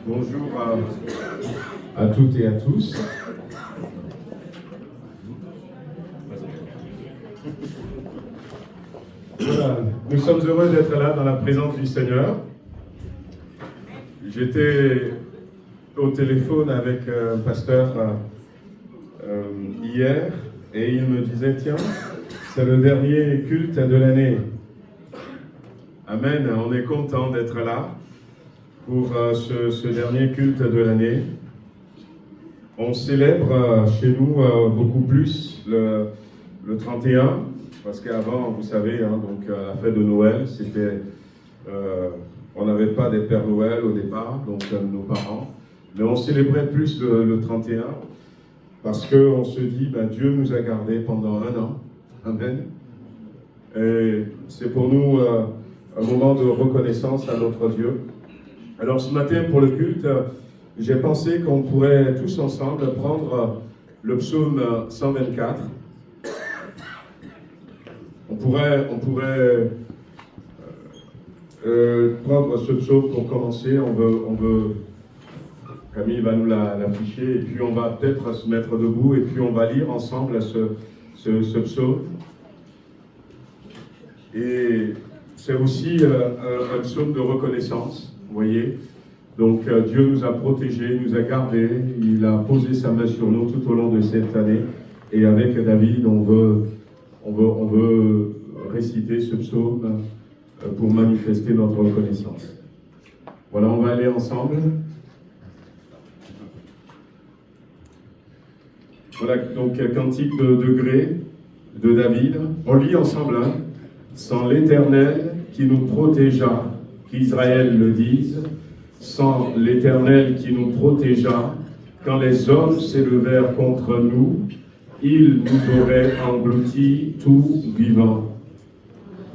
Bonjour à toutes et à tous. Voilà, nous sommes heureux d'être là dans la présence du Seigneur. J'étais au téléphone avec un pasteur hier et il me disait, tiens, c'est le dernier culte de l'année. Amen, on est content d'être là pour ce dernier culte de l'année. On célèbre chez nous beaucoup plus le 31, parce qu'avant, vous savez, donc la fête de Noël, c'était, on n'avait pas des Pères Noël au départ, donc nos parents, mais on célébrait plus le 31, parce qu'on se dit, Dieu nous a gardés pendant un an. Amen. Et c'est pour nous un moment de reconnaissance à notre Dieu. Alors ce matin, pour le culte, j'ai pensé qu'on pourrait tous ensemble prendre le psaume 124. On pourrait prendre ce psaume pour commencer. On veut, Camille va nous l'afficher, et puis on va peut-être se mettre debout, et puis on va lire ensemble ce psaume. Et c'est aussi un psaume de reconnaissance, vous voyez. Donc Dieu nous a protégés, nous a gardés, il a posé sa main sur nous tout au long de cette année. Et avec David, on veut réciter ce psaume pour manifester notre reconnaissance. Voilà, on va aller ensemble. Voilà, donc cantique de degré de David. On lit ensemble, Sans l'Éternel qui nous protégea, qu'Israël le dise, sans l'Éternel qui nous protégea, quand les hommes s'élevèrent contre nous, il nous aurait engloutis tout vivant.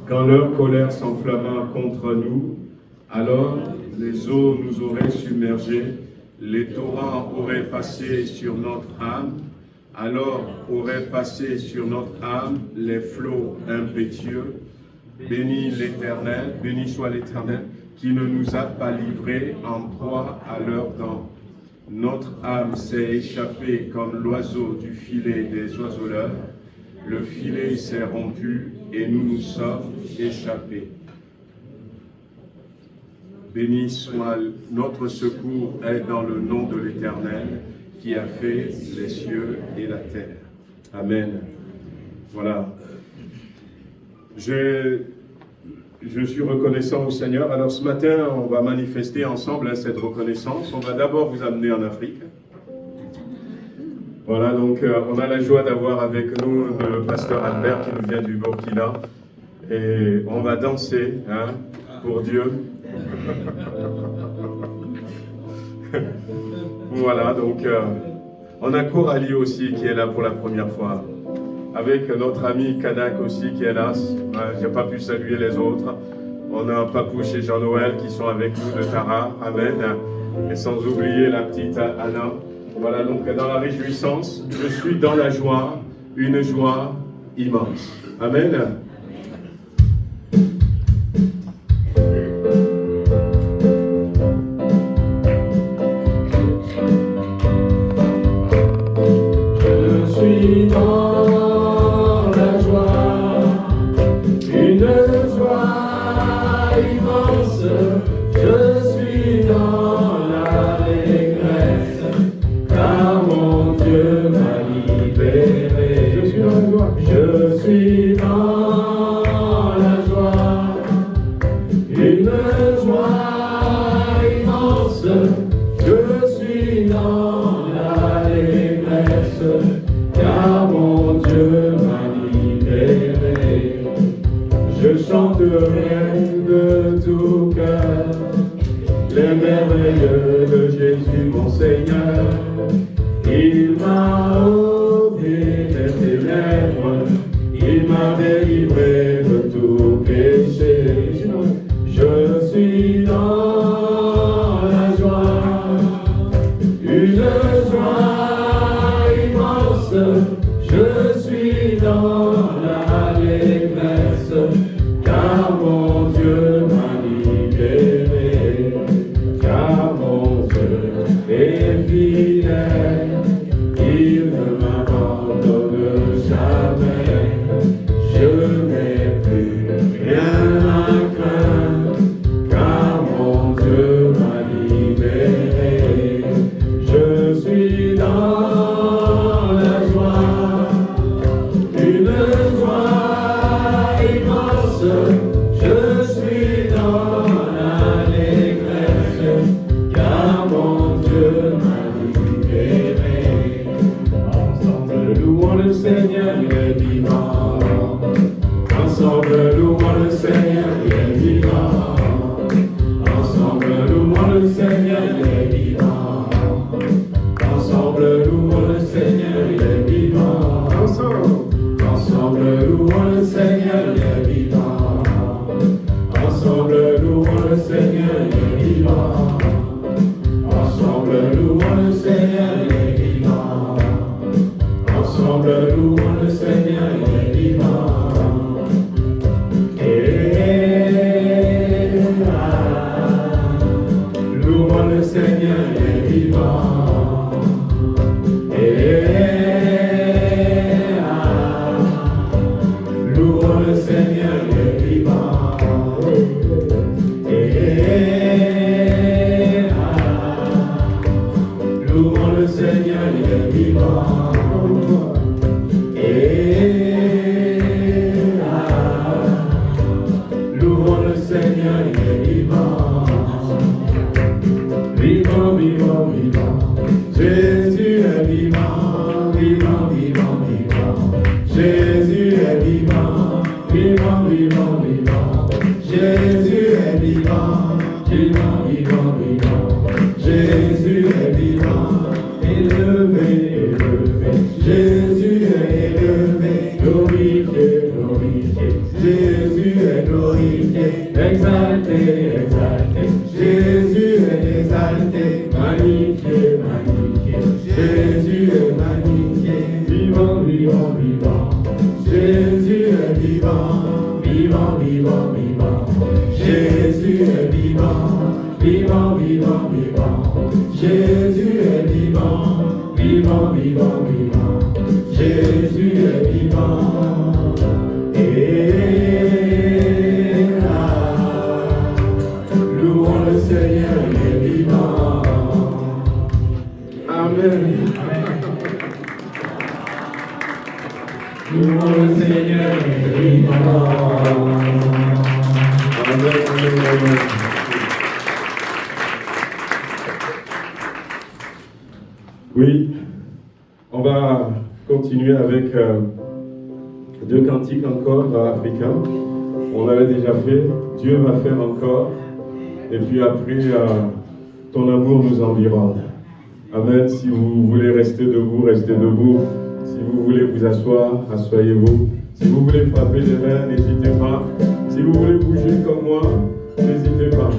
Quand leur colère s'enflamma contre nous, alors les eaux nous auraient submergés, les torrents auraient passé sur notre âme, alors auraient passé sur notre âme les flots impétueux. Béni l'Éternel, béni soit l'Éternel, qui ne nous a pas livrés en proie à leurs dents. Notre âme s'est échappée comme l'oiseau du filet des oiseleurs. Le filet s'est rompu et nous nous sommes échappés. Béni soit notre secours est dans le nom de l'Éternel, qui a fait les cieux et la terre. Amen. Voilà. Je suis reconnaissant au Seigneur. Alors ce matin, on va manifester ensemble cette reconnaissance. On va d'abord vous amener en Afrique. Voilà, donc on a la joie d'avoir avec nous le pasteur Albert qui nous vient du Burkina. Et on va danser pour Dieu. Voilà, donc on a Coralie aussi qui est là pour la première fois. Avec notre ami Kanak aussi qui est là. Je n'ai pas pu saluer les autres. On a Papouche et Jean-Noël qui sont avec nous de Tara. Amen. Et sans oublier la petite Anna. Voilà, donc dans la réjouissance, je suis dans la joie, une joie immense. Amen. Je suis dans de tout cœur les merveilles de Jésus mon Seigneur. Il m'a ôté des ténèbres, il m'a délivré de tout péché. Je suis dans la joie, une joie immense. Je suis dans l'allégresse, car mon Dieu m'a libéré, car mon Dieu vivant. Ensemble, louons le Seigneur, il est vivant. Ensemble, louons le Seigneur, il est vivant. Ensemble, louons le Seigneur, il est vivant. Ensemble, louons le Seigneur, il est vivant. Ensemble, louons le Seigneur, il est vivant. Ensemble, louons le Seigneur, il est vivant. Louons le Seigneur, il est vivant. Louons le Seigneur, il est vivant. Louons le Seigneur, il est vivant. Louons le Seigneur, il est vivant. Vivant, vivant, vivant. Jésus est vivant, vivant, vivant, vivant. Jésus est vivant, vivant, vivant, vivant. Jésus est vivant, vivant, vivant, vivant. Jésus est vivant, élevé, élevé. Jésus est élevé, glorifié, glorifié. Jésus est glorifié, exalté, exalté. Jésus est exalté, magnifié, magnifié. Jésus est magnifié, vivant, vivant, vivant. Jésus est vivant, vivant, vivant, vivant. Jésus est vivant, vivant, vivant, vivant. Jésus est vivant, vivant, vivant, vivant. Jésus est vivant. Louons le Seigneur, il est vivant. Amen. Louons le Seigneur, il est vivant. Amen, amen, amen. Oui, on va continuer avec deux cantiques encore africains. On l'avait déjà fait, Dieu va faire encore. Et puis après, ton amour nous environne. Amen. Si vous voulez rester debout, restez debout. Si vous voulez vous asseoir, asseyez-vous. Si vous voulez frapper les mains, n'hésitez pas. Si vous voulez bouger comme moi, n'hésitez pas.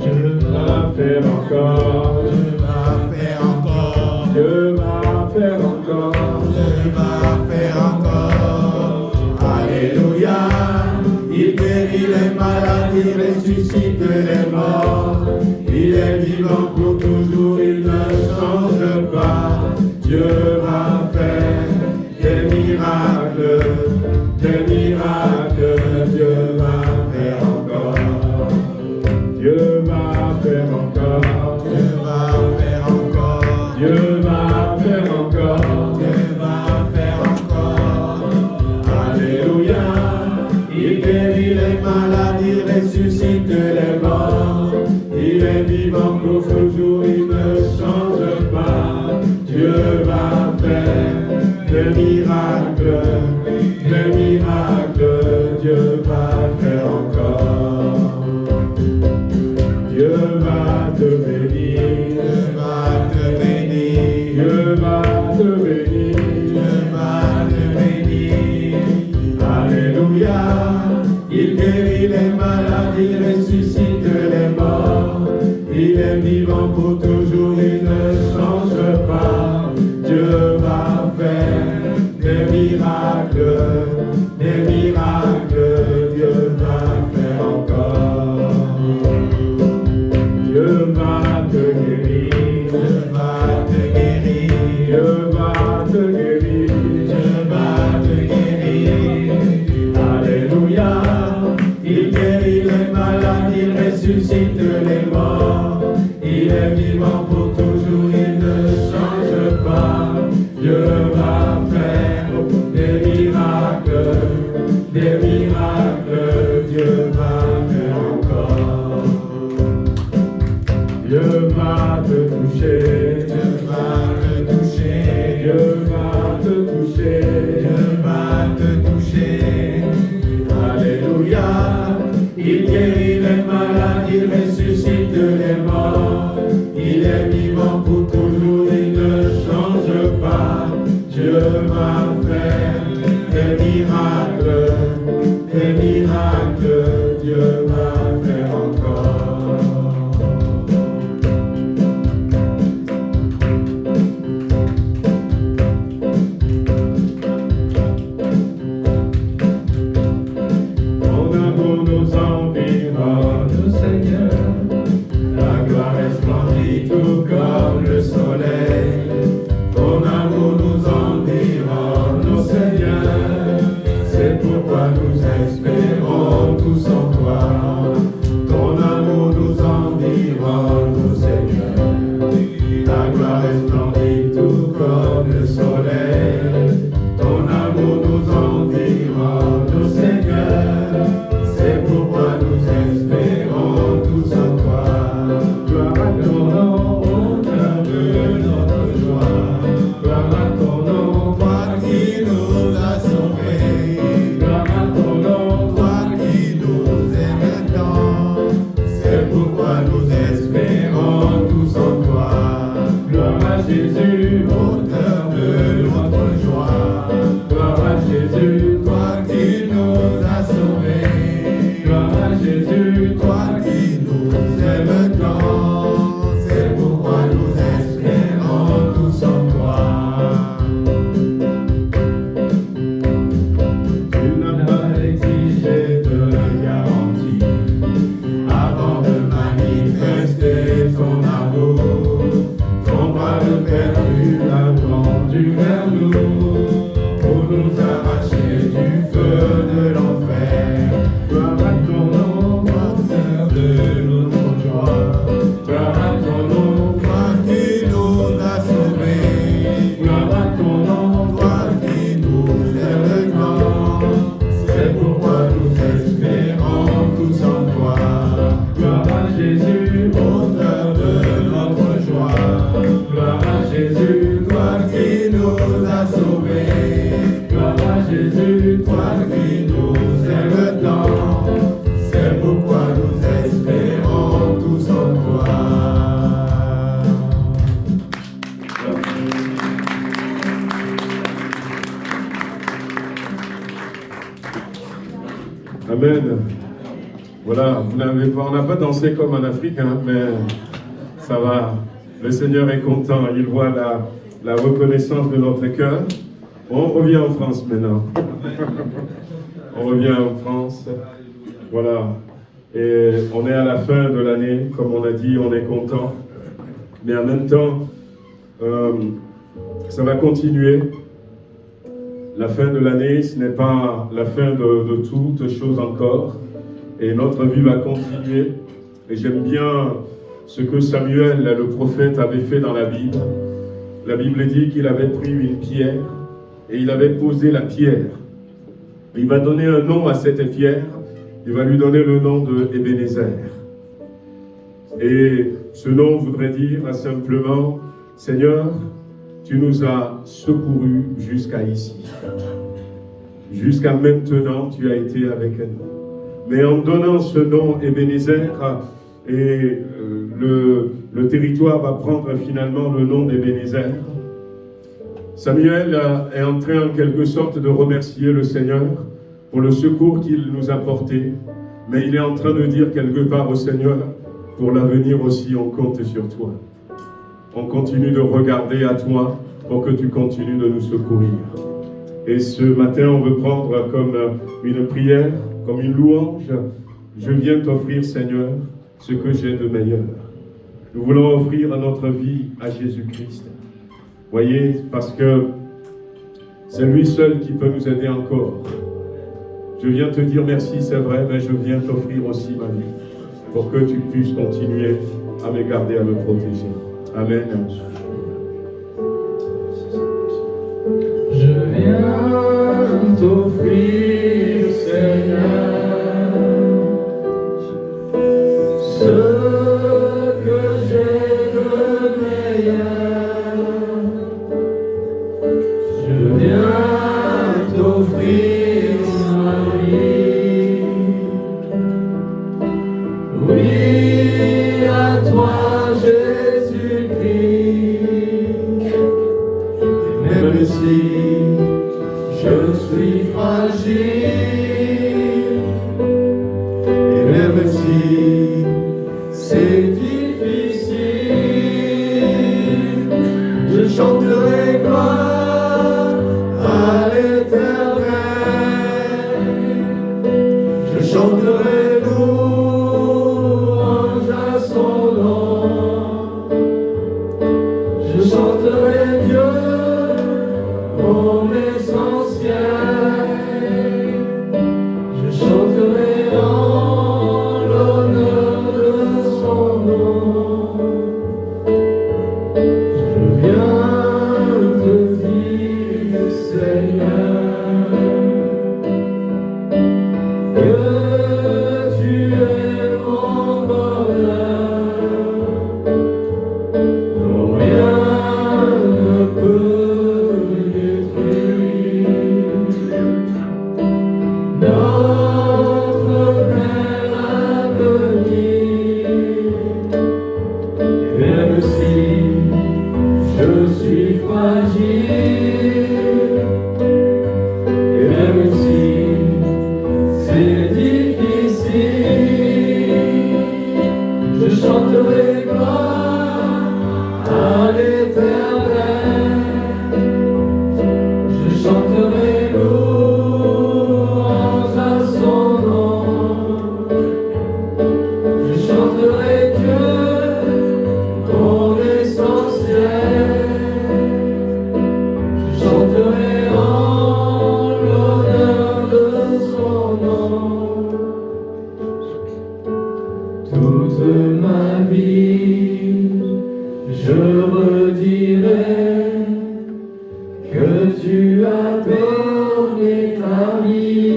Dieu va faire encore. Dieu va faire encore. Dieu va faire encore. Dieu va faire encore. Alléluia. Il guérit les malades, il ressuscite les morts. Il est vivant pour toujours, il ne change pas. Dieu va faire des miracles, des miracles. Dieu va faire encore. Dieu va faire encore. Dieu va faire encore. Dieu va faire encore. Dieu va faire encore. Alléluia. Il guérit les malades, il ressuscite les morts. Il est vivant pour toujours, il ne change pas. Dieu va faire des miracles, des miracles. Dieu va faire encore. Dieu va te bénir, Dieu va te bénir, Dieu va te bénir, Dieu va te bénir. Alléluia. Il guérit les malades, il ressuscite les morts. Il est vivant pour toujours, il ne change pas. Dieu va faire des miracles, des miracles. Dieu va faire encore. Dieu va te guérir, Dieu va te guérir, Dieu va te guérir, Dieu va te guérir. Alléluia. Il guérit les malades, il ressuscite les morts. Il est vivant pour toujours, il ne change pas. Dieu va faire des miracles, des miracles. Dieu va faire encore. Dieu va te toucher, Dieu va te toucher, Dieu va te toucher, Dieu va te toucher. Il guérit les malades, il ressuscite les morts. Il est vivant pour toujours, il ne change pas. Dieu va faire des miracles, Dieu va faire encore. Ton amour nous environne, Seigneur. La gloire resplendit tout comme le soleil. Ton amour nous environne, ô Seigneur. C'est pourquoi nous espérons tous en toi. Ton amour nous environne, ô Seigneur. Ta gloire resplendit tout comme le soleil. Ton amour nous environne, ô Seigneur. C'est pourquoi nous espérons tous en toi. Gloire à ton nom, auteur de notre joie. Gloire à ton nom, toi qui nous as sauvés. Gloire à ton nom, toi qui nous aimes tant. C'est pourquoi nous espérons tous en toi. Gloire à Jésus, auteur de notre joie. Gloire à Jésus, toi qui nous as sauvés. Gloire à Jésus, toi qui nous aimes tant. C'est pourquoi nous espérons tous en toi. Tu n'as pas exigé de garantie avant de manifester ton amour. Ton bras de Père, tu l'as tendu vers nous pour nous arracher du feu de l'enfer. Gloire à ton nom, auteur de notre joie. Gloire à ton nom, toi qui nous as sauvés. Gloire à ton nom, toi qui nous aimes tant. C'est pourquoi nous espérons tous en toi. Gloire à Jésus, auteur de notre joie. Gloire à Jésus, toi qui nous as sauvés. Gloire à Jésus, toi qui nous aimes tant. C'est pourquoi nous espérons tous en toi. Amen. Voilà, on n'a pas dansé comme en Afrique, hein, mais ça va. Le Seigneur est content, il voit la reconnaissance de notre cœur. On revient en France maintenant. On revient en France. Voilà. Et on est à la fin de l'année, comme on a dit, on est content. Mais en même temps, ça va continuer. La fin de l'année, ce n'est pas la fin de toutes choses encore. Et notre vie va continuer. Et j'aime bien ce que Samuel, le prophète, avait fait dans la Bible. La Bible dit qu'il avait pris une pierre et il avait posé la pierre. Il va donner un nom à cette pierre. Il va lui donner le nom de Ebenezer. Et ce nom voudrait dire simplement, Seigneur, tu nous as secourus jusqu'à ici. Jusqu'à maintenant, tu as été avec nous. Mais en donnant ce nom Ebenezer, et le territoire va prendre finalement le nom d'Ebenezer. Samuel est en train en quelque sorte de remercier le Seigneur pour le secours qu'il nous a porté, mais il est en train de dire quelque part au Seigneur, pour l'avenir aussi, on compte sur toi. On continue de regarder à toi pour que tu continues de nous secourir. Et ce matin, on veut prendre comme une prière, comme une louange. Je viens t'offrir, Seigneur, ce que j'ai de meilleur. Nous voulons offrir notre vie à Jésus-Christ. Voyez, parce que c'est lui seul qui peut nous aider encore. Je viens te dire merci, c'est vrai, mais je viens t'offrir aussi ma vie pour que tu puisses continuer à me garder, à me protéger. Amen. Je viens t'offrir, Seigneur, ce que j'ai de meilleur. Je viens t'offrir ma vie. Et même si c'est difficile, je chanterai gloire à l'Éternel. Je chanterai louange à son nom. Je chanterai Dieu, mon essentiel. Je chanterai en l'honneur de son nom. Je viens te dire, Seigneur, que tu es mon bonheur, dont rien ne peut détruire notre bel avenir. Et même si je suis fragile, et même si c'est difficile, je chanterai gloire à l'Éternel. Je chanterai louange à son nom. Je chanterai Dieu, ton essentiel. Je chanterai en l'honneur de son nom. Toute ma vie, je redirai que tu as donné ta vie.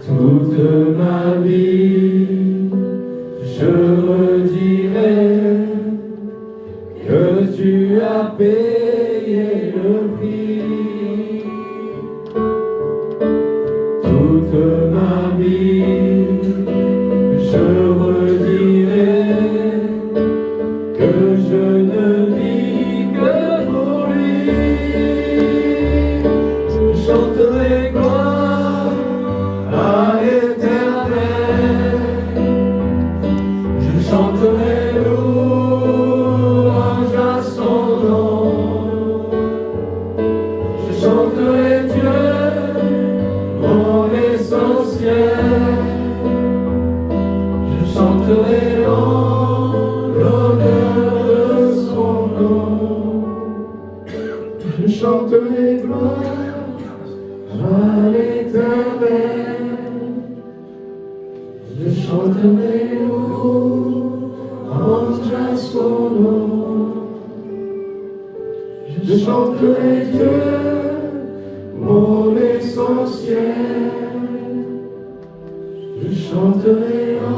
Toute ma vie, je redirai que tu as payé le prix. Toute ma vie, je redirai que je ne vis que pour lui. Je chanterai gloire à l'Éternel. Je chanterai louange à son nom. Je chanterai Dieu, mon essentiel. Je chanterai en l'honneur de son nom. Je chanterai gloire à l'Éternel. Je chanterai louange à son nom. Je chanterai Dieu, mon essentiel. Je chanterai en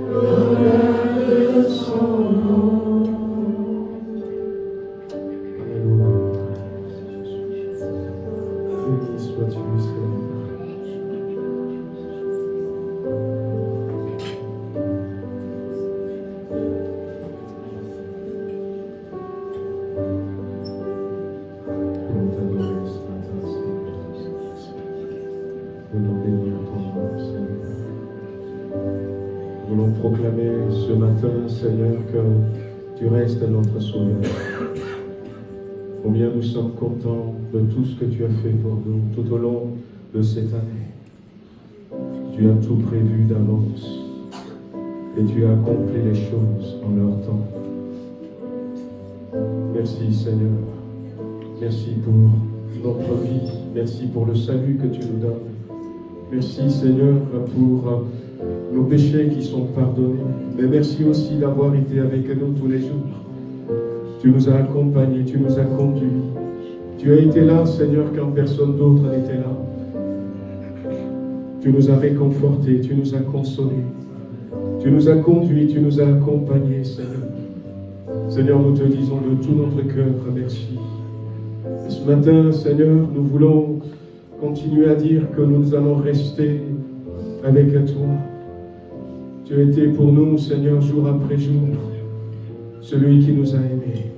l'honneur de son nom. Béni sois-tu, Seigneur. Nous voulons t'adorer ce matin, Seigneur. Nous voulons bénir ton nom, Seigneur. Nous voulons proclamer ce matin, Seigneur, que tu restes notre sauveur. Combien nous sommes contents de tout ce que tu as fait pour nous tout au long de cette année. Tu as tout prévu d'avance et tu as accompli les choses en leur temps. Merci Seigneur. Merci pour notre vie. Merci pour le salut que tu nous donnes. Merci Seigneur pour nos péchés qui sont pardonnés. Mais merci aussi d'avoir été avec nous tous les jours. Tu nous as accompagnés, tu nous as conduits. Tu as été là, Seigneur, quand personne d'autre n'était là. Tu nous as réconfortés, tu nous as consolés. Tu nous as conduits, tu nous as accompagnés, Seigneur. Seigneur, nous te disons de tout notre cœur merci. Et ce matin, Seigneur, nous voulons continuer à dire que nous allons rester avec toi. Tu as été pour nous, Seigneur, jour après jour, celui qui nous a aimés.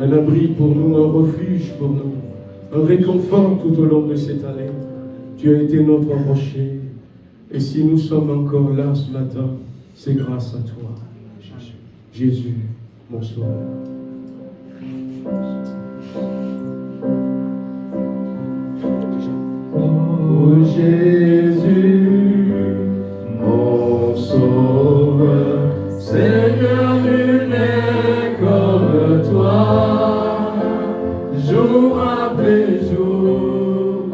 Un abri pour nous, un refuge pour nous, un réconfort tout au long de cette année. Tu as été notre rocher. Et si nous sommes encore là ce matin, c'est grâce à toi, Jésus, mon sauveur. Oh Jésus, mon sauveur, Seigneur, nul n'est comme toi. Jour après jour,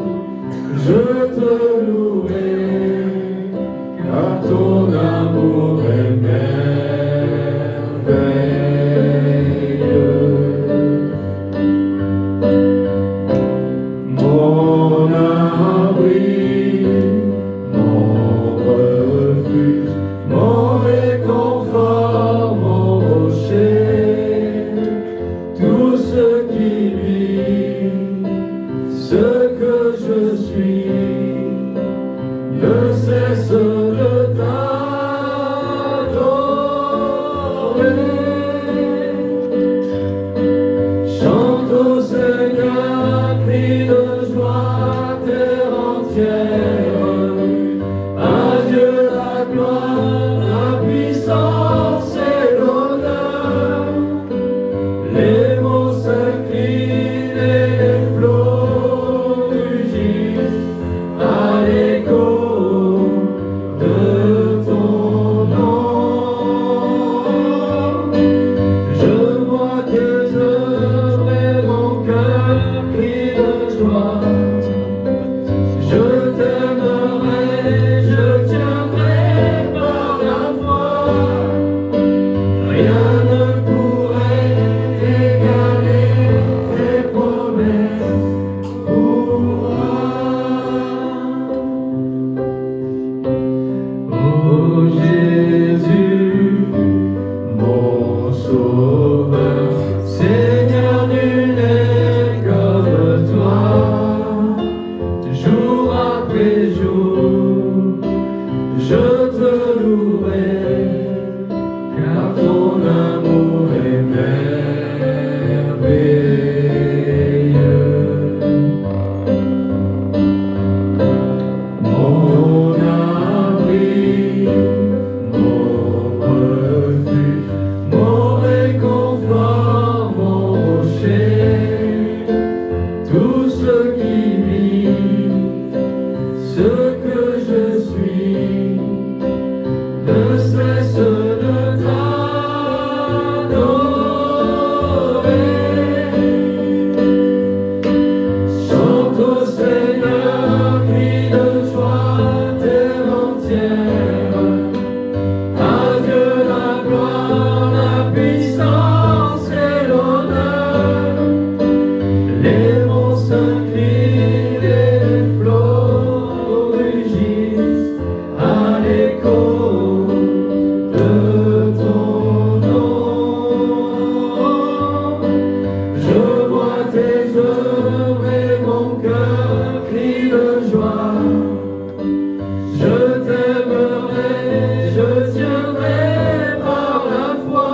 je te louerai, car ton amour est merveilleux. Mon abri, mon refuge, mon réconfort, mon rocher, tout ce qui vit, ce que je suis, ne cesse de t'adorer. Chante au Seigneur, crie de joie, terre entière. À Dieu la gloire, la puissance et l'honneur. Les mots s'inclinent et les flots rugissent à l'écho de ton nom. Je vois tes œuvres et mon cœur crie de joie. Je t'aimerai, je tiendrai par la foi. Rien ne pourrait égaler tes promesses pour moi. Oh Jésus, mon sauveur, Seigneur, nul n'est comme toi. Jour après jour, je te louerai, car ton amour est merveilleux. Mon abri, mon refuge, mon réconfort, mon rocher, tout ce qui vit, ce que je suis, ne cesse de t'adorer. Chante au Seigneur, crie de joie, terre entière. À Dieu la gloire, la puissance et l'honneur. Les monts s'inclinent et les flots rugissent à l'écho de ton nom. Je vois tes œuvres et mon cœur crie de joie. Je t'aimerai, je tiendrai par la foi.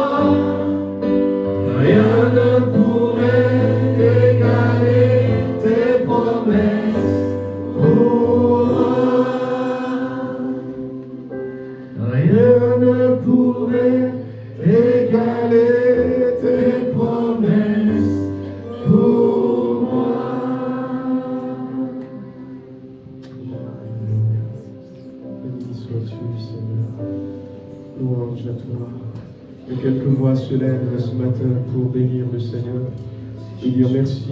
Rien ne pourrait égaler tes promesses pour moi. Rien ne pourrait égaler tes promesses pour moi. Béni sois-tu, Seigneur. Louange à toi. Que quelques voix se lèvent ce matin pour bénir le Seigneur et dire merci,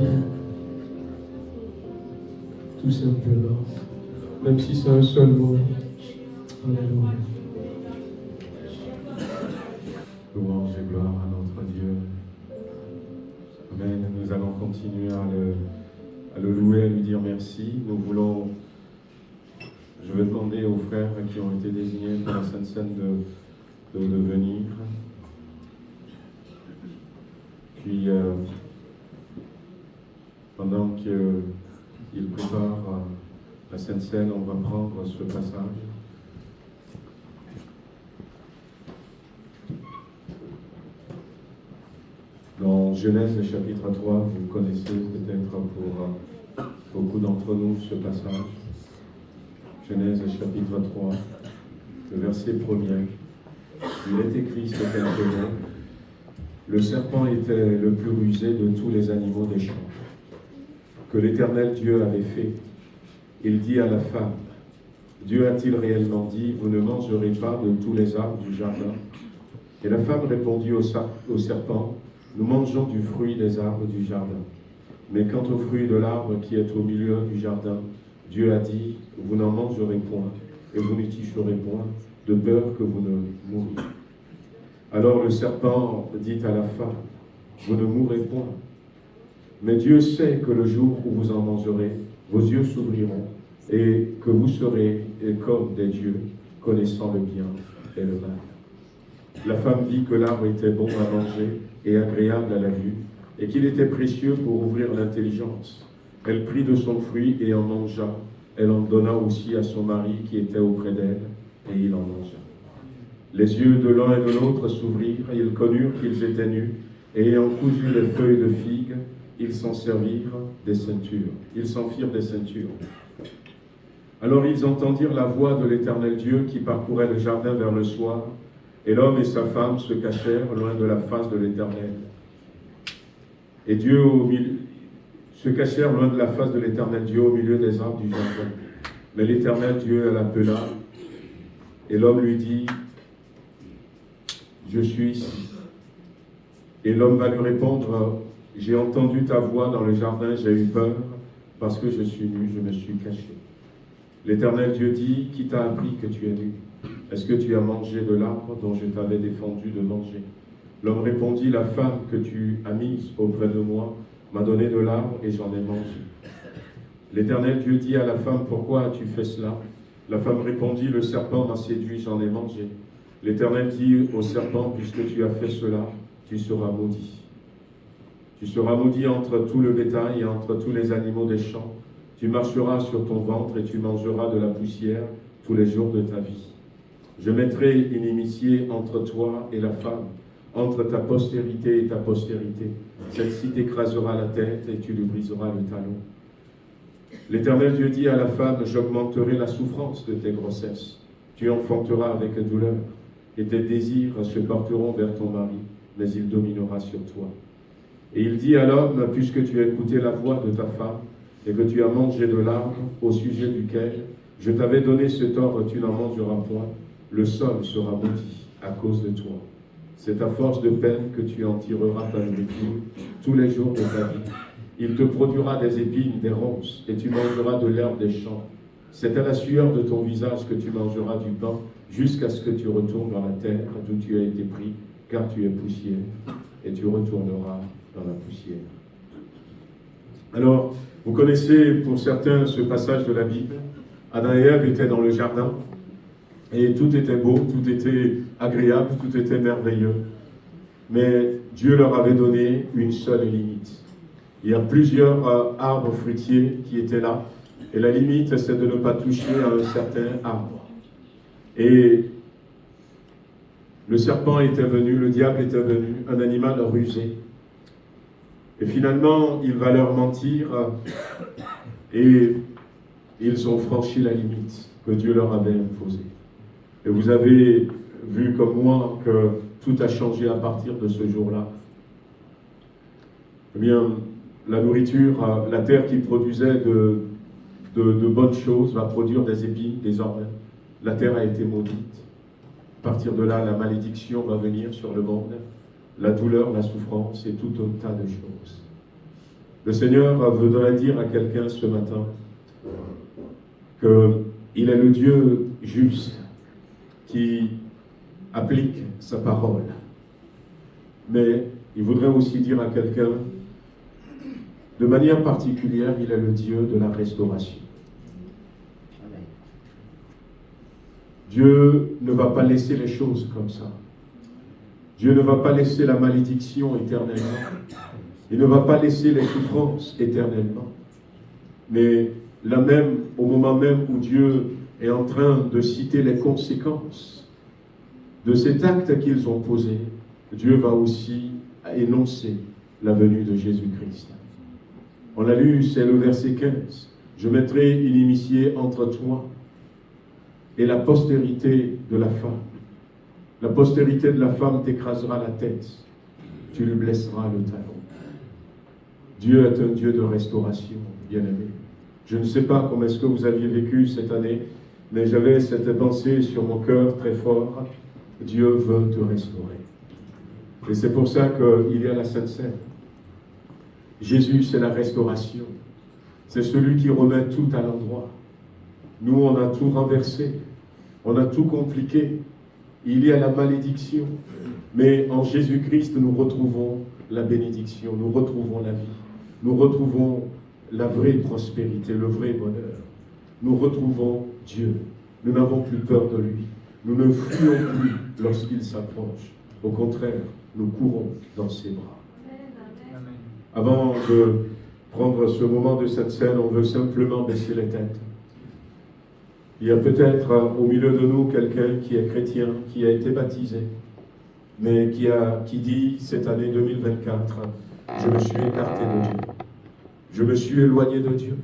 tout simplement, même si c'est un seul mot. Alléluia. Louange et gloire à notre Dieu. Amen. Nous allons continuer à le louer, à lui dire merci. Je vais demander aux frères qui ont été désignés pour la Sainte Seine de venir. Puis, pendant qu'ils préparent la Sainte Seine, on va prendre ce passage. Dans Genèse chapitre 3, vous connaissez peut-être pour d'entre nous ce passage. Genèse chapitre 3, le verset 1er. Il est écrit ce verset. Le serpent était le plus rusé de tous les animaux des champs que l'Éternel Dieu avait fait. Il dit à la femme, Dieu a-t-il réellement dit, vous ne mangerez pas de tous les arbres du jardin? Et la femme répondit au serpent, nous mangeons du fruit des arbres du jardin. Mais quant au fruit de l'arbre qui est au milieu du jardin, Dieu a dit, vous n'en mangerez point, et vous n'y toucherez point, de peur que vous ne mouriez. Alors le serpent dit à la femme, vous ne mourrez point. Mais Dieu sait que le jour où vous en mangerez, vos yeux s'ouvriront, et que vous serez comme des dieux, connaissant le bien et le mal. La femme vit que l'arbre était bon à manger et agréable à la vue, et qu'il était précieux pour ouvrir l'intelligence. Elle prit de son fruit et en mangea. Elle en donna aussi à son mari qui était auprès d'elle, et il en mangea. Les yeux de l'un et de l'autre s'ouvrirent, et ils connurent qu'ils étaient nus, et ayant cousu les feuilles de figue, ils s'en servirent des ceintures. Ils s'en firent des ceintures. Alors ils entendirent la voix de l'Éternel Dieu qui parcourait le jardin vers le soir, et l'homme et sa femme se cachèrent loin de la face de l'Éternel. Et Dieu se cachèrent loin de la face de l'Éternel Dieu au milieu des arbres du jardin. Mais l'Éternel Dieu l'appela, et l'homme lui dit, je suis ici. Et l'homme va lui répondre, j'ai entendu ta voix dans le jardin, j'ai eu peur, parce que je suis nu, je me suis caché. L'Éternel Dieu dit, qui t'a appris que tu es nu? Est-ce que tu as mangé de l'arbre dont je t'avais défendu de manger? L'homme répondit, la femme que tu as mise auprès de moi m'a donné de l'arbre et j'en ai mangé. L'Éternel Dieu dit à la femme, pourquoi as-tu fait cela? La femme répondit, le serpent m'a séduit, j'en ai mangé. L'Éternel dit au serpent, puisque tu as fait cela, tu seras maudit. Tu seras maudit entre tout le bétail et entre tous les animaux des champs. Tu marcheras sur ton ventre et tu mangeras de la poussière tous les jours de ta vie. Je mettrai une inimitié entre toi et la femme, entre ta postérité et ta postérité. Celle-ci t'écrasera la tête et tu lui briseras le talon. L'Éternel Dieu dit à la femme, j'augmenterai la souffrance de tes grossesses. Tu enfanteras avec douleur, et tes désirs se porteront vers ton mari, mais il dominera sur toi. Et il dit à l'homme, puisque tu as écouté la voix de ta femme, et que tu as mangé de l'arbre au sujet duquel je t'avais donné cet ordre, tu n'en mangeras point, le sol sera maudit à cause de toi. C'est à force de peine que tu en tireras ta nourriture tous les jours de ta vie. Il te produira des épines, des ronces, et tu mangeras de l'herbe des champs. C'est à la sueur de ton visage que tu mangeras du pain, jusqu'à ce que tu retournes dans la terre d'où tu as été pris, car tu es poussière, et tu retourneras dans la poussière. Alors, vous connaissez pour certains ce passage de la Bible. Adam et Ève étaient dans le jardin, et tout était beau, tout était agréable, tout était merveilleux. Mais Dieu leur avait donné une seule limite. Il y a plusieurs arbres fruitiers qui étaient là, et la limite, c'est de ne pas toucher à un certain arbre. Et le serpent était venu, le diable était venu, un animal rusé. Et finalement, il va leur mentir, et ils ont franchi la limite que Dieu leur avait imposée. Et vous avez vu comme moi que tout a changé à partir de ce jour-là. Eh bien, la nourriture, la terre qui produisait de bonnes choses va produire des épines désormais. La terre a été maudite. À partir de là, la malédiction va venir sur le monde, la douleur, la souffrance et tout un tas de choses. Le Seigneur voudrait dire à quelqu'un ce matin qu'il est le Dieu juste qui applique sa parole. Mais il voudrait aussi dire à quelqu'un, de manière particulière, il est le Dieu de la restauration. Dieu ne va pas laisser les choses comme ça. Dieu ne va pas laisser la malédiction éternellement. Il ne va pas laisser les souffrances éternellement. Mais là même, au moment même où Dieu est en train de citer les conséquences de cet acte qu'ils ont posé, Dieu va aussi énoncer la venue de Jésus-Christ. On l'a lu, c'est le verset 15. Je mettrai inimitié entre toi et la postérité de la femme. La postérité de la femme t'écrasera la tête. Tu lui blesseras le talon. Dieu est un Dieu de restauration, bien-aimé. Je ne sais pas comment est-ce que vous aviez vécu cette année, mais j'avais cette pensée sur mon cœur très fort. Dieu veut te restaurer. Et c'est pour ça qu'il y a la Sainte Seine. Jésus, c'est la restauration. C'est celui qui remet tout à l'endroit. Nous, on a tout renversé. On a tout compliqué. Il y a la malédiction. Mais en Jésus-Christ, nous retrouvons la bénédiction. Nous retrouvons la vie. Nous retrouvons la vraie prospérité, le vrai bonheur. Nous retrouvons Dieu. Nous n'avons plus peur de lui. Nous ne fuyons plus lorsqu'il s'approche. Au contraire, nous courons dans ses bras. Avant de prendre ce moment de cette scène, on veut simplement baisser les têtes. Il y a peut-être au milieu de nous quelqu'un qui est chrétien, qui a été baptisé, mais qui dit cette année 2024, je me suis écarté de Dieu. Je me suis éloigné de Dieu.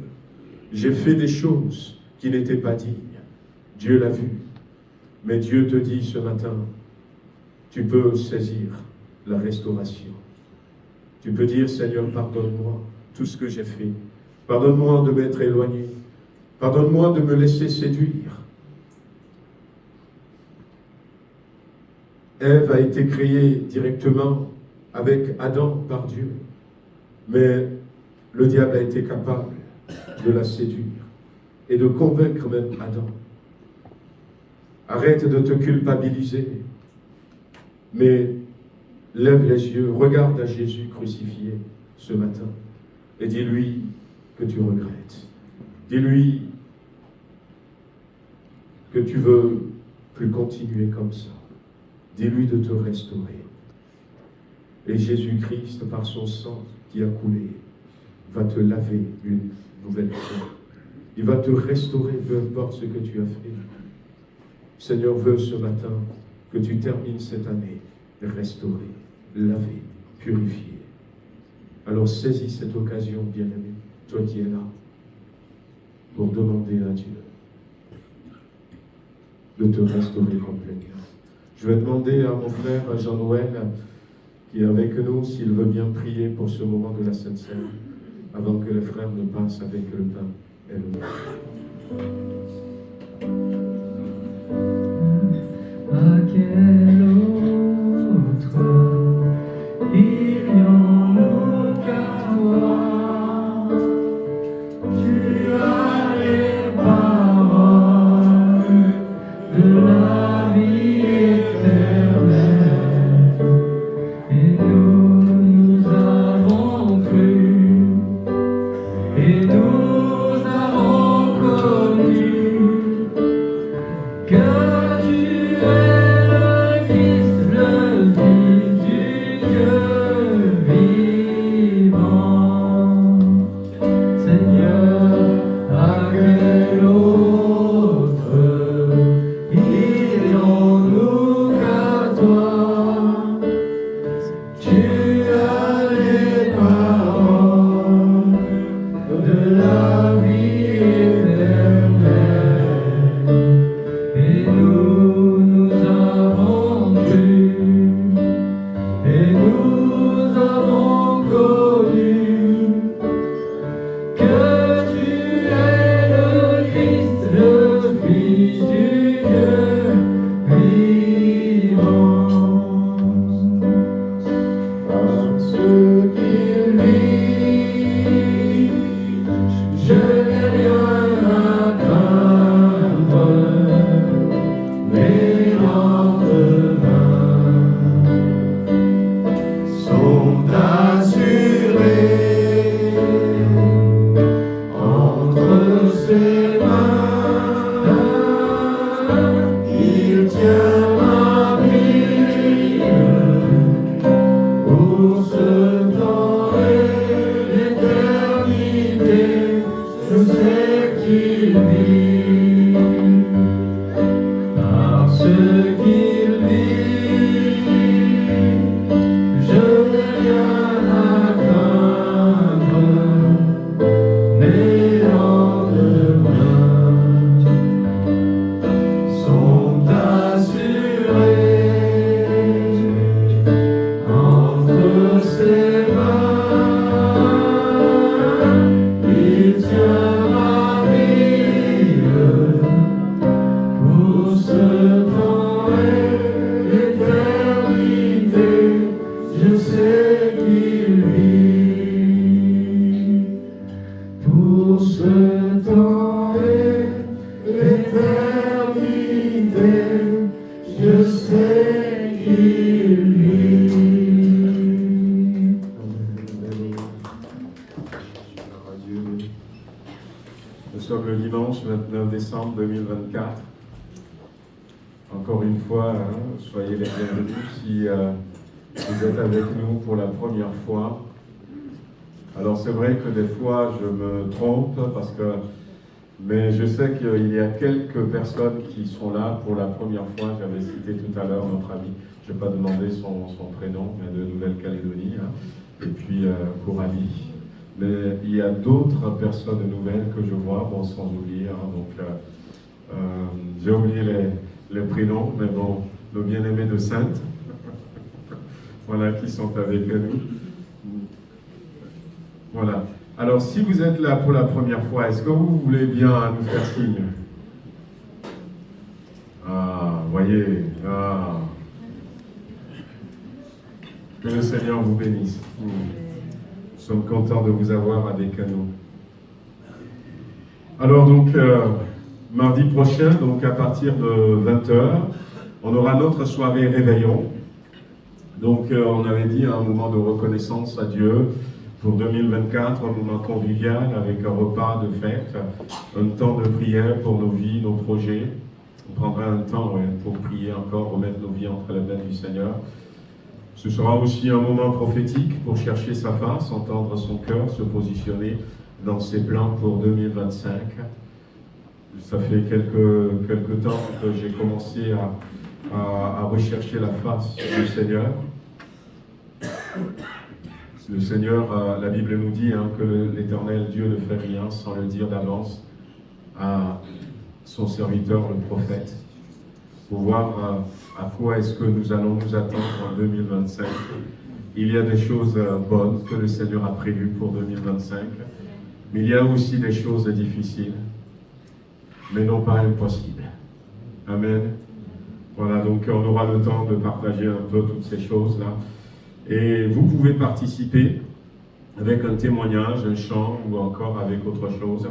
J'ai fait des choses qui n'étaient pas dignes. Dieu l'a vu. Mais Dieu te dit ce matin, tu peux saisir la restauration. Tu peux dire, Seigneur, pardonne-moi tout ce que j'ai fait. Pardonne-moi de m'être éloigné. Pardonne-moi de me laisser séduire. Ève a été créée directement avec Adam par Dieu. Mais le diable a été capable de la séduire et de convaincre même Adam. Arrête de te culpabiliser, mais lève les yeux, regarde à Jésus crucifié ce matin et dis-lui que tu regrettes. Dis-lui que tu veux plus continuer comme ça. Dis-lui de te restaurer. Et Jésus-Christ, par son sang qui a coulé, va te laver une nouvelle fois. Il va te restaurer, peu importe ce que tu as fait. Seigneur veut ce matin que tu termines cette année restauré, lavé, purifié. Alors saisis cette occasion, bien-aimé, toi qui es là, pour demander à Dieu de te restaurer complètement. Je vais demander à mon frère Jean-Noël, qui est avec nous, s'il veut bien prier pour ce moment de la Sainte Seine, avant que les frères ne passent avec le pain et le vin. À quel autre irions-nous qu'à toi? Tu as les paroles de la vie éternelle, et nous avons cru, et nous avons connu que mais pour ce temps et l'éternité, je sais qu'il vit. Nous sommes le dimanche 29 décembre 2024. Encore une fois, soyez les bienvenus si vous êtes avec nous pour la première fois. Alors c'est vrai que des fois je me trompe mais je sais qu'il y a quelques personnes qui sont là pour la première fois. J'avais cité tout à l'heure notre ami, je n'ai pas demandé son prénom, mais de Nouvelle-Calédonie, et puis pour Ali. Mais il y a d'autres personnes nouvelles que je vois, bon, sans oublier, j'ai oublié les prénoms, mais bon, nos bien-aimés de Sainte, voilà, qui sont avec nous. Voilà. Alors, si vous êtes là pour la première fois, est-ce que vous voulez bien nous faire signe? Ah, voyez, ah. Que le Seigneur vous bénisse. Nous sommes contents de vous avoir avec nous. Alors donc, mardi prochain, donc à partir de 20h, on aura notre soirée réveillon. Donc on avait dit un moment de reconnaissance à Dieu pour 2024, un moment convivial avec un repas de fête, un temps de prière pour nos vies, nos projets. On prendra un temps pour prier encore, remettre nos vies entre les mains du Seigneur. Ce sera aussi un moment prophétique pour chercher sa face, entendre son cœur, se positionner dans ses plans pour 2025. Ça fait quelques temps que j'ai commencé à rechercher la face du Seigneur. Le Seigneur, la Bible nous dit que l'Éternel Dieu ne fait rien sans le dire d'avance à son serviteur, le prophète, pour voir à quoi est-ce que nous allons nous attendre en 2025. Il y a des choses bonnes que le Seigneur a prévues pour 2025, mais il y a aussi des choses difficiles, mais non pas impossibles. Amen. Voilà, donc on aura le temps de partager un peu toutes ces choses-là. Et vous pouvez participer avec un témoignage, un chant ou encore avec autre chose.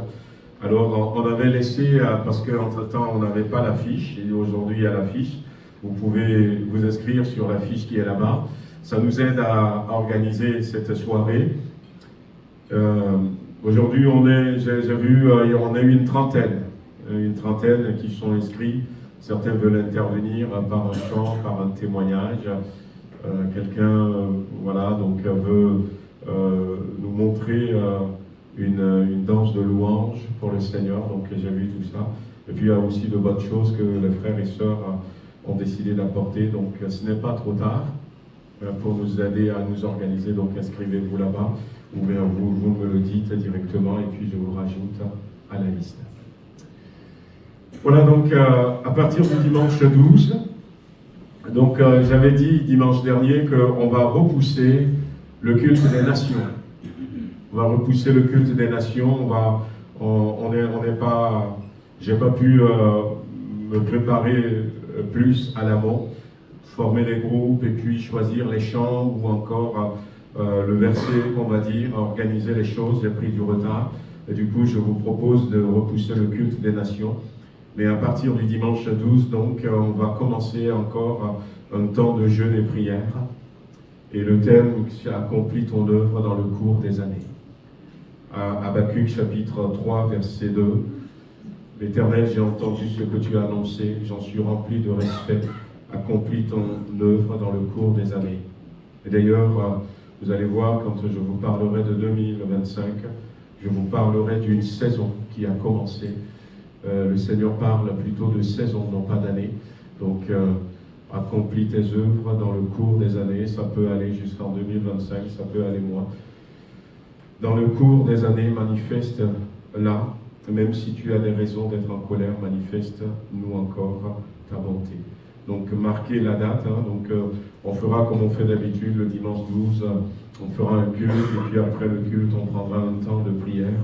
Alors, on avait laissé, parce qu'entre-temps, on n'avait pas l'affiche, et aujourd'hui, il y a l'affiche. Vous pouvez vous inscrire sur l'affiche qui est là-bas. Ça nous aide à organiser cette soirée. Aujourd'hui, j'ai vu, on a eu une trentaine qui sont inscrits. Certains veulent intervenir par un chant, par un témoignage. Quelqu'un, voilà, donc veut nous montrer une danse de louange pour le Seigneur, donc j'ai vu tout ça. Et puis il y a aussi de bonnes choses que les frères et sœurs ont décidé d'apporter, donc ce n'est pas trop tard pour nous aider à nous organiser, donc inscrivez-vous là-bas, ou bien vous me le dites directement, et puis je vous rajoute à la liste. Voilà, donc à partir du dimanche 12, donc j'avais dit dimanche dernier qu'on va repousser le culte des nations. On va repousser le culte des nations. J'ai pas pu me préparer plus à l'amont, former des groupes et puis choisir les chants ou encore le verset qu'on va dire, organiser les choses. J'ai pris du retard et du coup je vous propose de repousser le culte des nations. Mais à partir du dimanche 12, donc, on va commencer encore un temps de jeûne et prière. Et le thème, c'est « Accomplis ton œuvre dans le cours des années ». Habakkuk chapitre 3, verset 2. « L'Éternel, j'ai entendu ce que tu as annoncé, j'en suis rempli de respect. Accomplis ton œuvre dans le cours des années. » Et d'ailleurs, vous allez voir, quand je vous parlerai de 2025, je vous parlerai d'une saison qui a commencé. Le Seigneur parle plutôt de saison, non pas d'année. Donc, accomplis tes œuvres dans le cours des années. Ça peut aller jusqu'en 2025, ça peut aller moins. Dans le cours des années, manifeste là, même si tu as des raisons d'être en colère, manifeste-nous encore ta bonté. Donc, marquez la date. Donc, on fera comme on fait d'habitude le dimanche 12. On fera un culte et puis après le culte, on prendra un temps de prière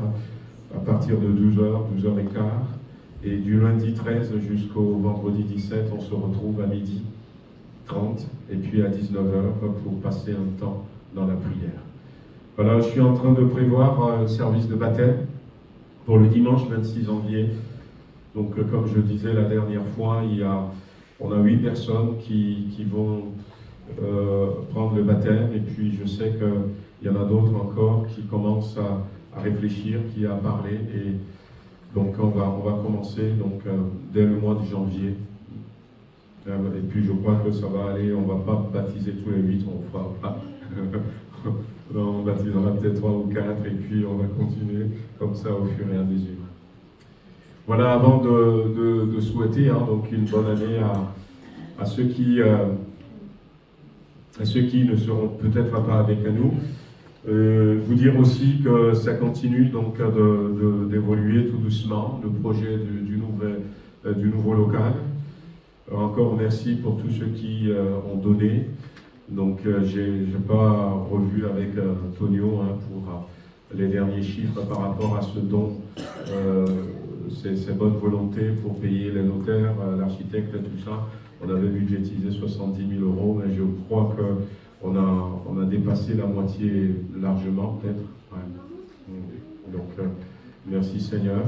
à partir de 12h, 12h15. Et du lundi 13 jusqu'au vendredi 17, on se retrouve à 12h30 et puis à 19h pour passer un temps dans la prière. Voilà, je suis en train de prévoir un service de baptême pour le dimanche 26 janvier. Donc, comme je disais la dernière fois, on a 8 personnes qui vont prendre le baptême, et puis je sais qu'il y en a d'autres encore qui commencent à réfléchir, qui a parlé, et donc on va commencer dès le mois de janvier. Et puis je crois que ça va aller, on ne va pas baptiser tous les 8, on fera pas. On baptisera peut-être 3 ou 4, et puis on va continuer comme ça au fur et à mesure. Voilà, avant de souhaiter donc une bonne année à ceux qui ne seront peut-être pas avec nous, vous dire aussi que ça continue donc d'évoluer tout doucement, le projet du nouveau local. Encore merci pour tous ceux qui ont donné. Donc j'ai pas revu avec Tonio pour les derniers chiffres par rapport à ce don, ces bonnes volontés pour payer les notaires, l'architecte, tout ça. On avait budgétisé 70 000 €, mais je crois qu'on a dépassé la moitié largement, peut-être. Ouais. Donc, merci Seigneur.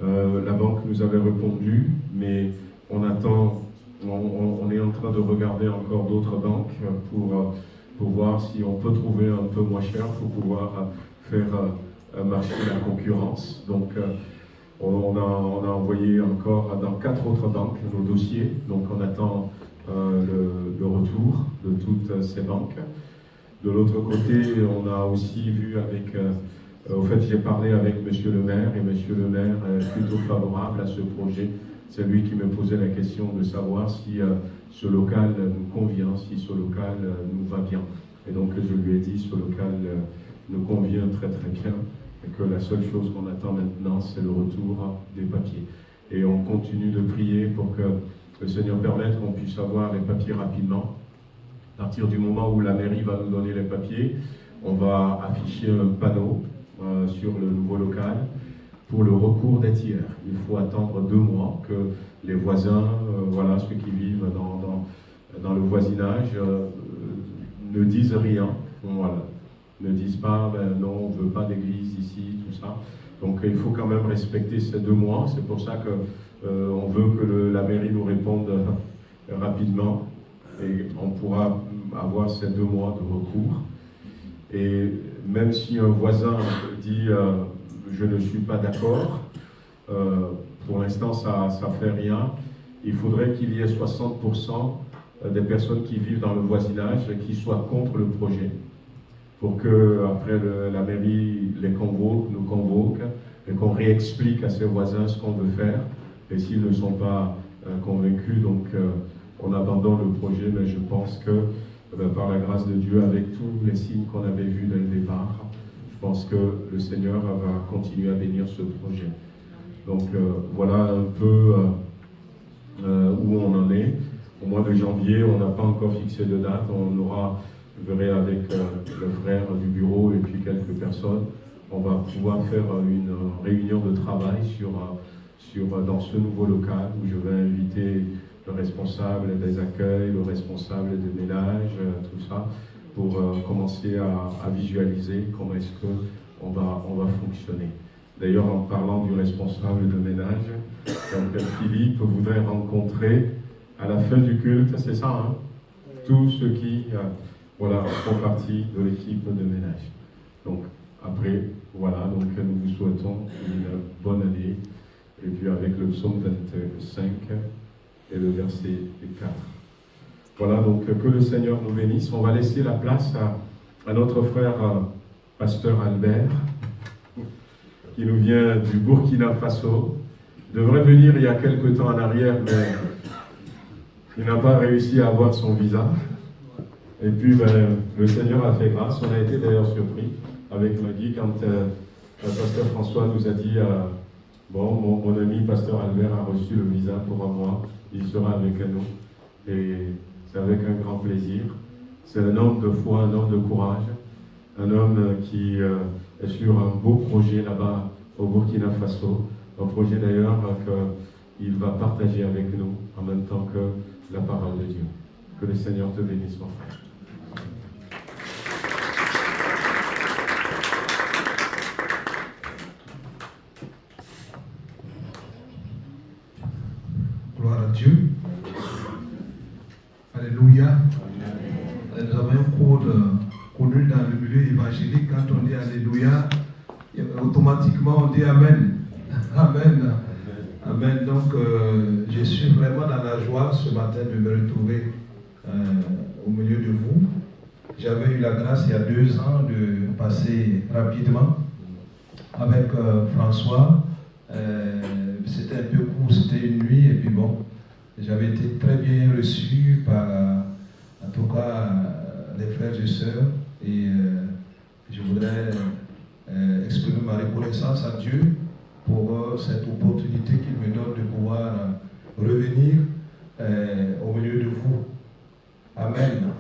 La banque nous avait répondu, mais on attend, on est en train de regarder encore d'autres banques pour voir si on peut trouver un peu moins cher pour pouvoir faire marcher la concurrence. Donc, on a envoyé encore dans 4 autres banques nos dossiers, donc on attend le retour de toutes ces banques. De l'autre côté, on a aussi vu avec, au fait j'ai parlé avec Monsieur le maire, et Monsieur le maire est plutôt favorable à ce projet. C'est lui qui me posait la question de savoir si ce local nous convient, si ce local nous va bien. Et donc je lui ai dit, ce local nous convient très très bien, et que la seule chose qu'on attend maintenant, c'est le retour des papiers. Et on continue de prier pour que le Seigneur permette qu'on puisse avoir les papiers rapidement. À partir du moment où la mairie va nous donner les papiers, on va afficher un panneau sur le nouveau local pour le recours des tiers. Il faut attendre 2 mois que les voisins, voilà, ceux qui vivent dans le voisinage, ne disent rien. Voilà. Ne disent pas, non, on ne veut pas d'église ici, tout ça. Donc il faut quand même respecter ces 2 mois. C'est pour ça qu'on veut que la mairie nous réponde rapidement, et on pourra avoir ces 2 mois de recours. Et même si un voisin dit je ne suis pas d'accord, pour l'instant ça ne fait rien. Il faudrait qu'il y ait 60% des personnes qui vivent dans le voisinage qui soient contre le projet, pour que après la mairie les convoque, nous convoque, et qu'on réexplique à ses voisins ce qu'on veut faire. Et s'ils ne sont pas convaincus, donc on abandonne le projet. Mais je pense que par la grâce de Dieu, avec tous les signes qu'on avait vus dès le départ, je pense que le Seigneur va continuer à bénir ce projet. Donc voilà un peu où on en est. Au mois de janvier, on n'a pas encore fixé de date. On aura, je verrai avec le frère du bureau et puis quelques personnes, on va pouvoir faire une réunion de travail dans ce nouveau local, où je vais inviter le responsable des accueils, le responsable des ménages, tout ça, pour commencer à visualiser comment est-ce qu'on va fonctionner. D'ailleurs, en parlant du responsable de ménage, donc Philippe voudrait rencontrer à la fin du culte, c'est ça, hein, tous ceux qui font partie de l'équipe de ménage. Donc après, voilà, donc nous vous souhaitons une bonne année, et puis avec le psaume 25 et le verset 4. Voilà, donc que le Seigneur nous bénisse. On va laisser la place à notre frère pasteur Albert, qui nous vient du Burkina Faso. Il devrait venir il y a quelque temps en arrière, mais il n'a pas réussi à avoir son visa. Et puis le Seigneur a fait grâce. On a été d'ailleurs surpris avec Maggie quand pasteur François nous a dit mon ami pasteur Albert a reçu le visa pour un mois, il sera avec nous. Et c'est avec un grand plaisir. C'est un homme de foi, un homme de courage, un homme qui est sur un beau projet là-bas au Burkina Faso, un projet d'ailleurs qu'il va partager avec nous en même temps que la parole de Dieu. Que le Seigneur te bénisse, mon frère. Dieu. Alléluia. Nous avons un code connu dans le milieu évangélique. Quand on dit Alléluia, automatiquement on dit Amen. Amen. Amen. Donc, je suis vraiment dans la joie ce matin de me retrouver au milieu de vous. J'avais eu la grâce il y a 2 ans de passer rapidement avec François. C'était un peu court, c'était une nuit, et puis bon, j'avais été très bien reçu par, en tout cas, les frères et sœurs, et je voudrais exprimer ma reconnaissance à Dieu pour cette opportunité qu'il me donne de pouvoir revenir au milieu de vous. Amen.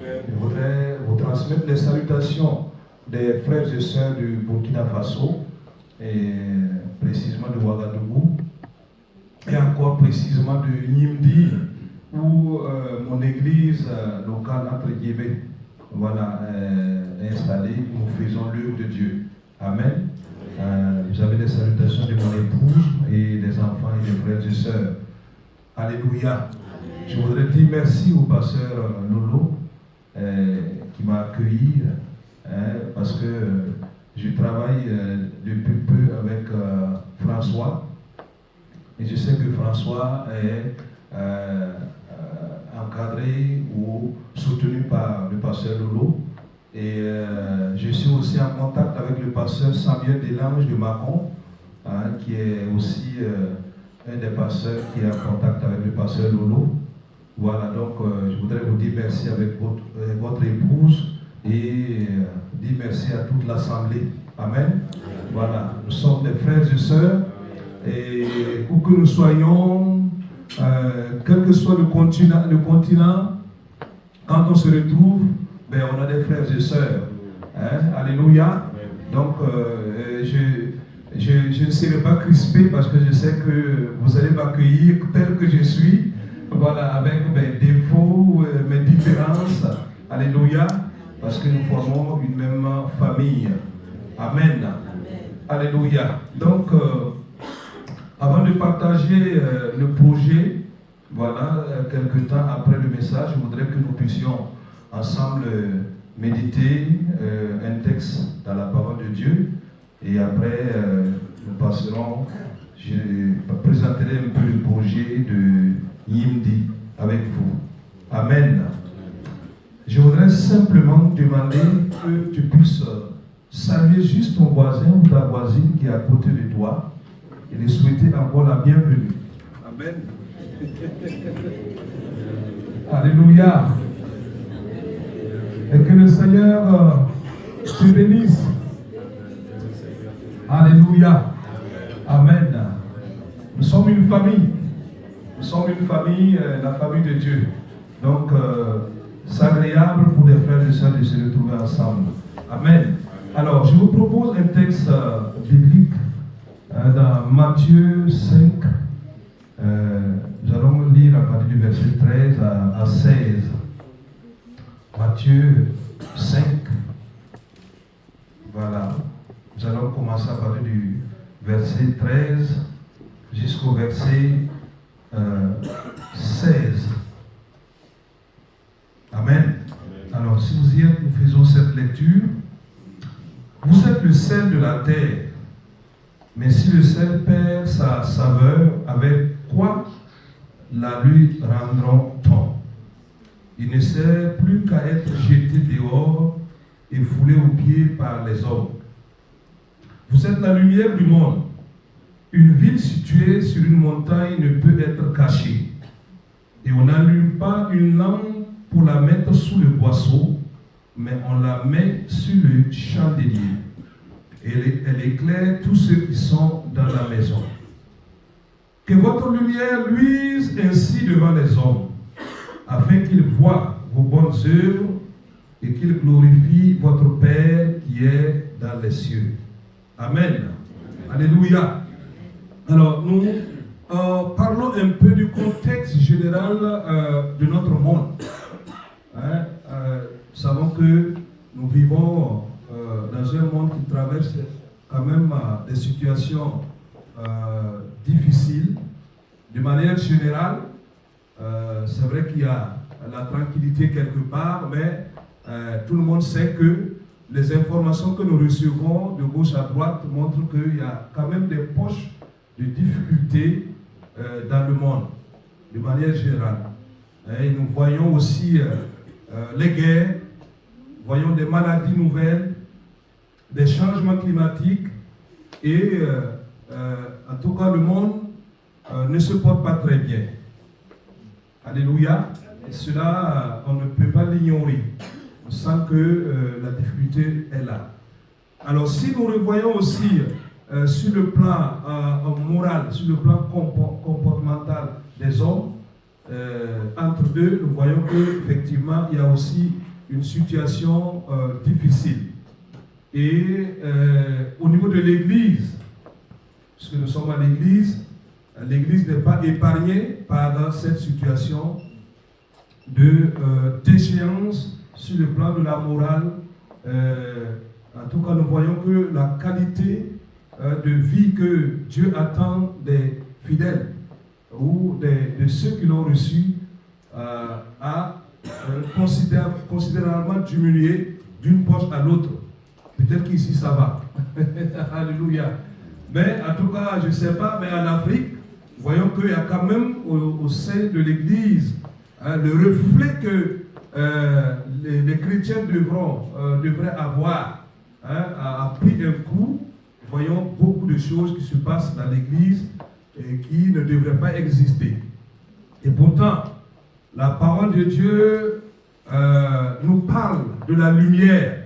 Je voudrais vous transmettre les salutations des frères et sœurs du Burkina Faso, et précisément de Ouagadougou, et encore précisément de Nimdi, où mon église locale, entre guillemets, voilà, est installée, où nous faisons l'œuvre de Dieu. Amen. Vous avez les salutations de mon épouse et des enfants et des frères et sœurs. Alléluia. Je voudrais dire merci au pasteur Lolo qui m'a accueilli, parce que je travaille depuis peu avec François, et je sais que François est encadré ou soutenu par le pasteur Lolo, et je suis aussi en contact avec le pasteur Samuel Delange de Macon, qui est aussi un des pasteurs qui est en contact avec le pasteur Lolo. Voilà, donc je voudrais vous dire merci avec votre épouse, et dire merci à toute l'Assemblée. Amen. Voilà, nous sommes des frères et sœurs, et où que nous soyons, quel que soit le continent, quand on se retrouve, ben, on a des frères et sœurs. Alléluia. Donc, je ne serai pas crispé, parce que je sais que vous allez m'accueillir tel que je suis. Voilà, avec mes défauts, mes différences. Alléluia. Parce que nous formons une même famille. Amen. Alléluia. Donc, avant de partager le projet, voilà, quelque temps après le message, je voudrais que nous puissions ensemble méditer un texte dans la parole de Dieu. Et après, nous passerons, je présenterai un peu le projet de Yimdi avec vous. Amen. Je voudrais simplement demander que tu puisses saluer juste ton voisin ou ta voisine qui est à côté de toi et lui souhaiter encore la bienvenue. Amen. Alléluia. Et que le Seigneur te bénisse. Alléluia. Amen. Nous sommes une famille. Nous sommes une famille, la famille de Dieu. Donc, c'est agréable pour des frères et sœurs de se retrouver ensemble. Amen. Alors, je vous propose un texte biblique dans Matthieu 5. Nous allons lire à partir du verset 13 à 16. Matthieu 5. Voilà. Nous allons commencer à partir du verset 13 jusqu'au verset 16. Amen. Alors, si vous y êtes, nous faisons cette lecture. Vous êtes le sel de la terre, mais si le sel perd sa saveur, avec quoi la lui rendront-on? Il ne sert plus qu'à être jeté dehors et foulé aux pieds par les hommes. Vous êtes la lumière du monde. Une ville située sur une montagne ne peut être cachée. Et on n'allume pas une lampe pour la mettre sous le boisseau, mais on la met sur le chandelier. Et elle éclaire tous ceux qui sont dans la maison. Que votre lumière luise ainsi devant les hommes, afin qu'ils voient vos bonnes œuvres et qu'ils glorifient votre Père qui est dans les cieux. Amen. Alléluia. Alors, nous parlons un peu du contexte général de notre monde. Nous savons que nous vivons dans un monde qui traverse quand même des situations difficiles. De manière générale, c'est vrai qu'il y a la tranquillité quelque part, mais tout le monde sait que les informations que nous recevons de gauche à droite montrent qu'il y a quand même des poches de difficultés dans le monde, de manière générale. Et nous voyons aussi les guerres, voyons des maladies nouvelles, des changements climatiques, et en tout cas le monde ne se porte pas très bien. Alléluia. Et cela, on ne peut pas l'ignorer. On sent que la difficulté est là. Alors si nous revoyons aussi sur le plan moral, sur le plan comportemental des hommes, entre deux, nous voyons qu'effectivement, il y a aussi une situation difficile. Et au niveau de l'Église, puisque nous sommes à l'Église n'est pas épargnée par cette situation de déchéance sur le plan de la morale. En tout cas, nous voyons que la qualité de vie que Dieu attend des fidèles ou de ceux qui l'ont reçu a considérablement diminué d'une poche à l'autre. Peut-être qu'ici ça va. Alléluia. Mais en tout cas, je ne sais pas, mais en Afrique, voyons qu'il y a quand même au sein de l'Église le reflet que les chrétiens devraient avoir a pris un coup. Voyons beaucoup de choses qui se passent dans l'Église et qui ne devraient pas exister. Et pourtant, la parole de Dieu nous parle de la lumière.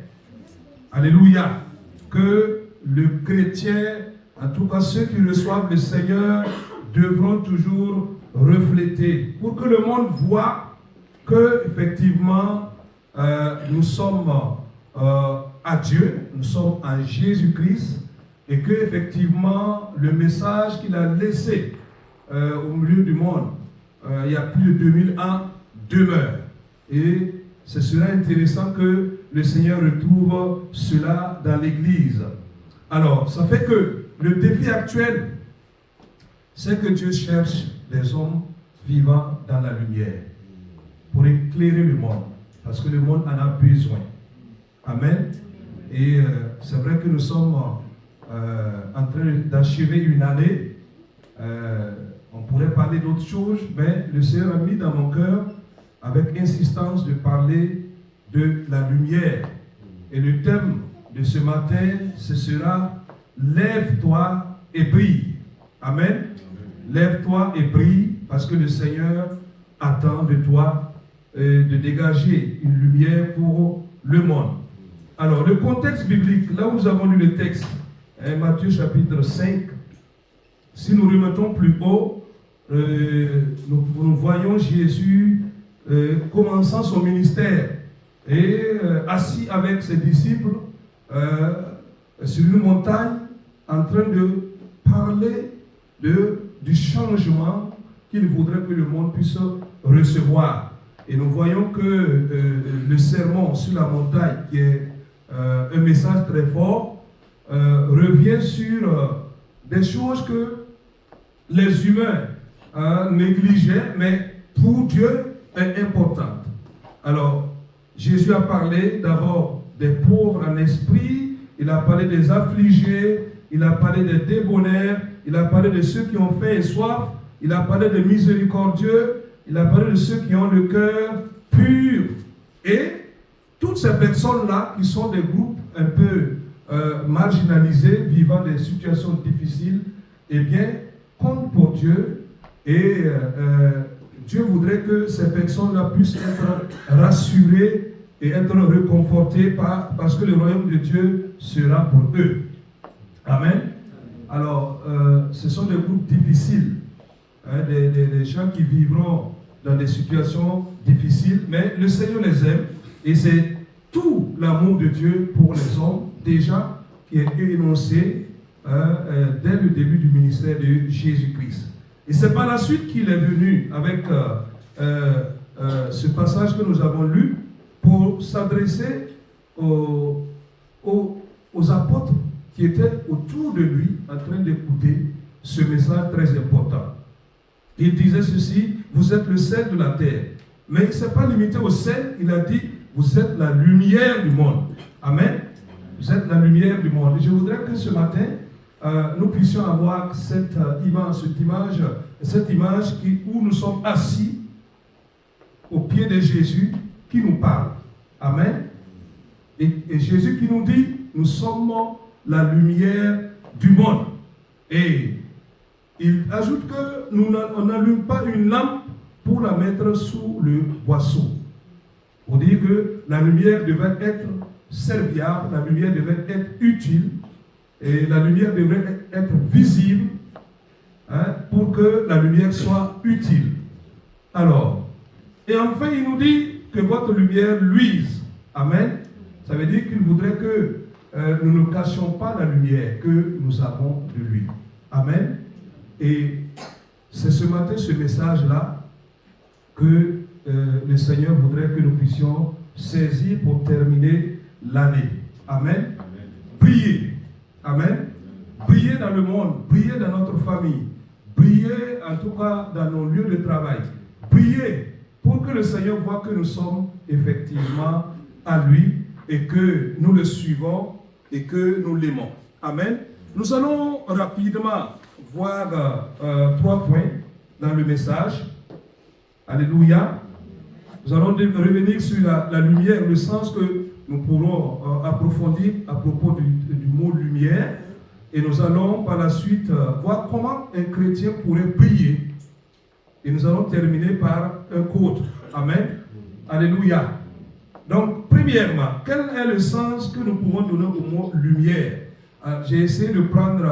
Alléluia. Que le chrétien, en tout cas ceux qui reçoivent le Seigneur, devront toujours refléter pour que le monde voit que effectivement nous sommes à Dieu, nous sommes en Jésus-Christ et que effectivement le message qu'il a laissé au milieu du monde il y a plus de 2000 ans demeure. Et ce sera intéressant que le Seigneur retrouve cela dans l'Église. Alors, ça fait que le défi actuel, c'est que Dieu cherche des hommes vivants dans la lumière pour éclairer le monde, parce que le monde en a besoin. Amen. Et c'est vrai que nous sommes en train d'achever une année. On pourrait parler d'autres choses, mais le Seigneur a mis dans mon cœur avec insistance de parler de la lumière. Et le thème de ce matin, ce sera « Lève-toi et brille ». Amen. Lève-toi et brille, parce que le Seigneur attend de toi de dégager une lumière pour le monde. Alors, le contexte biblique, là où nous avons lu le texte, Matthieu chapitre 5, si nous remettons plus haut, nous voyons Jésus commençant son ministère et assis avec ses disciples sur une montagne en train de parler du changement qu'il voudrait que le monde puisse recevoir. Et nous voyons que le sermon sur la montagne, qui est un message très fort, revient sur des choses que les humains négligeaient, mais pour Dieu est importante. Alors, Jésus a parlé d'abord des pauvres en esprit, il a parlé des affligés, il a parlé des débonnaires, il a parlé de ceux qui ont faim et soif, il a parlé des miséricordieux, il a parlé de ceux qui ont le cœur pur. Et toutes ces personnes-là, qui sont des groupes un peu marginalisés, vivant des situations difficiles, eh bien, comptent pour Dieu. Et Dieu voudrait que ces personnes-là puissent être rassurées et être réconfortées parce que le royaume de Dieu sera pour eux. Amen. Alors, ce sont des groupes difficiles, des gens qui vivront dans des situations difficiles, mais le Seigneur les aime et c'est tout l'amour de Dieu pour les hommes déjà qui est énoncé dès le début du ministère de Jésus-Christ. Et c'est par la suite qu'il est venu avec ce passage que nous avons lu pour s'adresser aux apôtres qui étaient autour de lui en train d'écouter ce message très important. Il disait ceci, vous êtes le sel de la terre. Mais il ne s'est pas limité au sel, il a dit, vous êtes la lumière du monde. Amen. Vous êtes la lumière du monde. Et je voudrais que ce matin, nous puissions avoir cette image où nous sommes assis au pied de Jésus qui nous parle. Amen. Et Jésus qui nous dit, nous sommes la lumière du monde. Et il ajoute que on n'allume pas une lampe pour la mettre sous le boisseau. On dit que la lumière devait être serviable, la lumière devait être utile, et la lumière devrait être visible pour que la lumière soit utile. Alors, et enfin il nous dit que votre lumière luise. Amen. Ça veut dire qu'il voudrait que nous ne cachions pas la lumière que nous avons de lui. Amen. Et c'est ce matin, ce message-là, que le Seigneur voudrait que nous puissions saisir pour terminer l'année. Amen. Prier. Amen. Briller dans le monde, briller dans notre famille, briller en tout cas dans nos lieux de travail. Briller pour que le Seigneur voit que nous sommes effectivement à lui et que nous le suivons et que nous l'aimons. Amen. Nous allons rapidement voir 3 points dans le message. Alléluia. Nous allons revenir sur la lumière, le sens que nous pourrons approfondir à propos du mot lumière. Et nous allons par la suite voir comment un chrétien pourrait prier. Et nous allons terminer par un quote. Amen. Alléluia. Donc, premièrement, quel est le sens que nous pouvons donner au mot lumière? J'ai essayé de prendre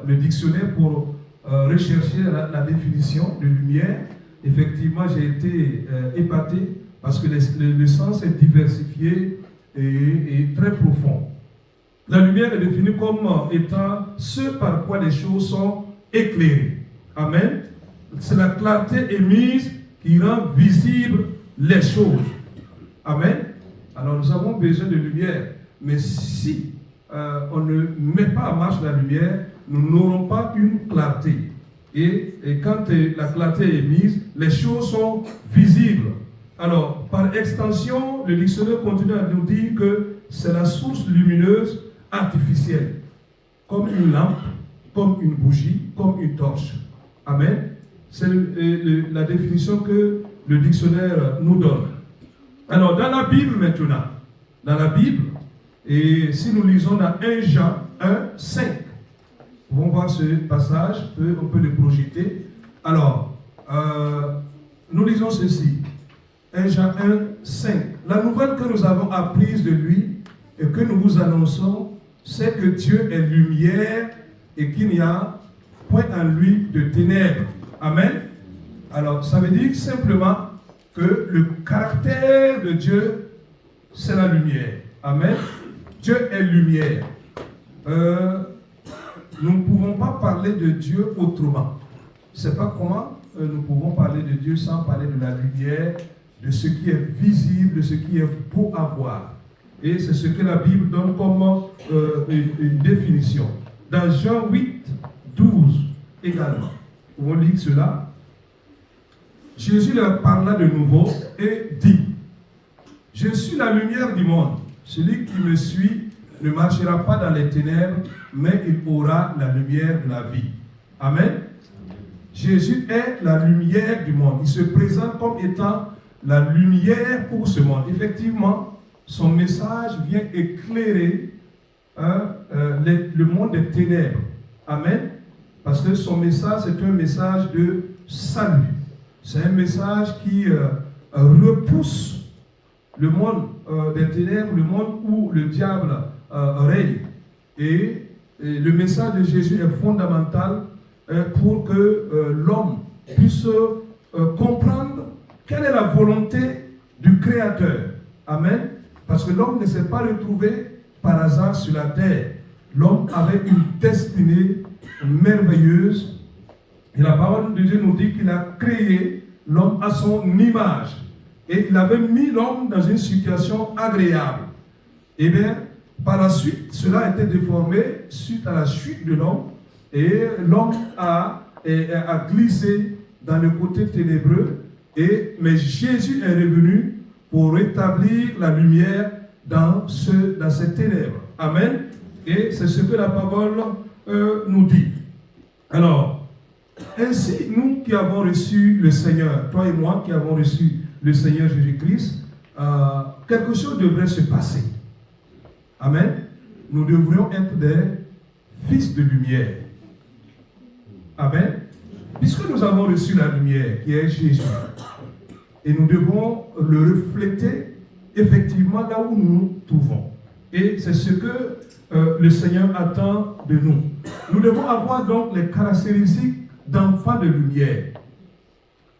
le dictionnaire pour rechercher la définition de lumière. Effectivement, j'ai été épaté parce que le sens est diversifié et très profond. La lumière est définie comme étant ce par quoi les choses sont éclairées. Amen. C'est la clarté émise qui rend visible les choses. Amen. Alors nous avons besoin de lumière. Mais si on ne met pas en marche la lumière, nous n'aurons pas une clarté. Et quand la clarté est mise, les choses sont visibles. Alors, par extension, le dictionnaire continue à nous dire que c'est la source lumineuse artificielle, comme une lampe, comme une bougie, comme une torche. Amen. C'est la définition que le dictionnaire nous donne. Alors, dans la Bible maintenant, dans la Bible, et si nous lisons dans 1 Jean 1, 5, nous allons voir ce passage, on peut le projeter. Alors, nous lisons ceci. 1 Jean 1, 5. La nouvelle que nous avons apprise de lui et que nous vous annonçons, c'est que Dieu est lumière et qu'il n'y a point en lui de ténèbres. Amen. Alors, ça veut dire simplement que le caractère de Dieu, c'est la lumière. Amen. Dieu est lumière. Nous ne pouvons pas parler de Dieu autrement. Je ne sais pas comment nous pouvons parler de Dieu sans parler de la lumière, de ce qui est visible, de ce qui est beau à voir. Et c'est ce que la Bible donne comme une définition. Dans Jean 8, 12 également, on lit cela. Jésus leur parla de nouveau et dit, « Je suis la lumière du monde. Celui qui me suit ne marchera pas dans les ténèbres, mais il aura la lumière de la vie. » Amen. Jésus est la lumière du monde. Il se présente comme étant la lumière pour ce monde. Effectivement, son message vient éclairer le monde des ténèbres. Amen. Parce que son message, c'est un message de salut. C'est un message qui repousse le monde des ténèbres, le monde où le diable règne. Et le message de Jésus est fondamental pour que l'homme puisse comprendre quelle est la volonté du Créateur. Amen. Parce que l'homme ne s'est pas retrouvé par hasard sur la terre. L'homme avait une destinée merveilleuse. Et la parole de Dieu nous dit qu'il a créé l'homme à son image. Et il avait mis l'homme dans une situation agréable. Et bien, par la suite, cela a été déformé suite à la chute de l'homme. Et l'homme a glissé dans le côté ténébreux, mais Jésus est revenu pour rétablir la lumière dans ces ténèbres. Amen. Et c'est ce que la parole nous dit. Alors, ainsi, nous qui avons reçu le Seigneur, toi et moi qui avons reçu le Seigneur Jésus-Christ, quelque chose devrait se passer. Amen. Nous devrions être des fils de lumière. Amen. Puisque nous avons reçu la lumière qui est Jésus, et nous devons le refléter effectivement là où nous nous trouvons. Et c'est ce que le Seigneur attend de nous. Nous devons avoir donc les caractéristiques d'enfants de lumière.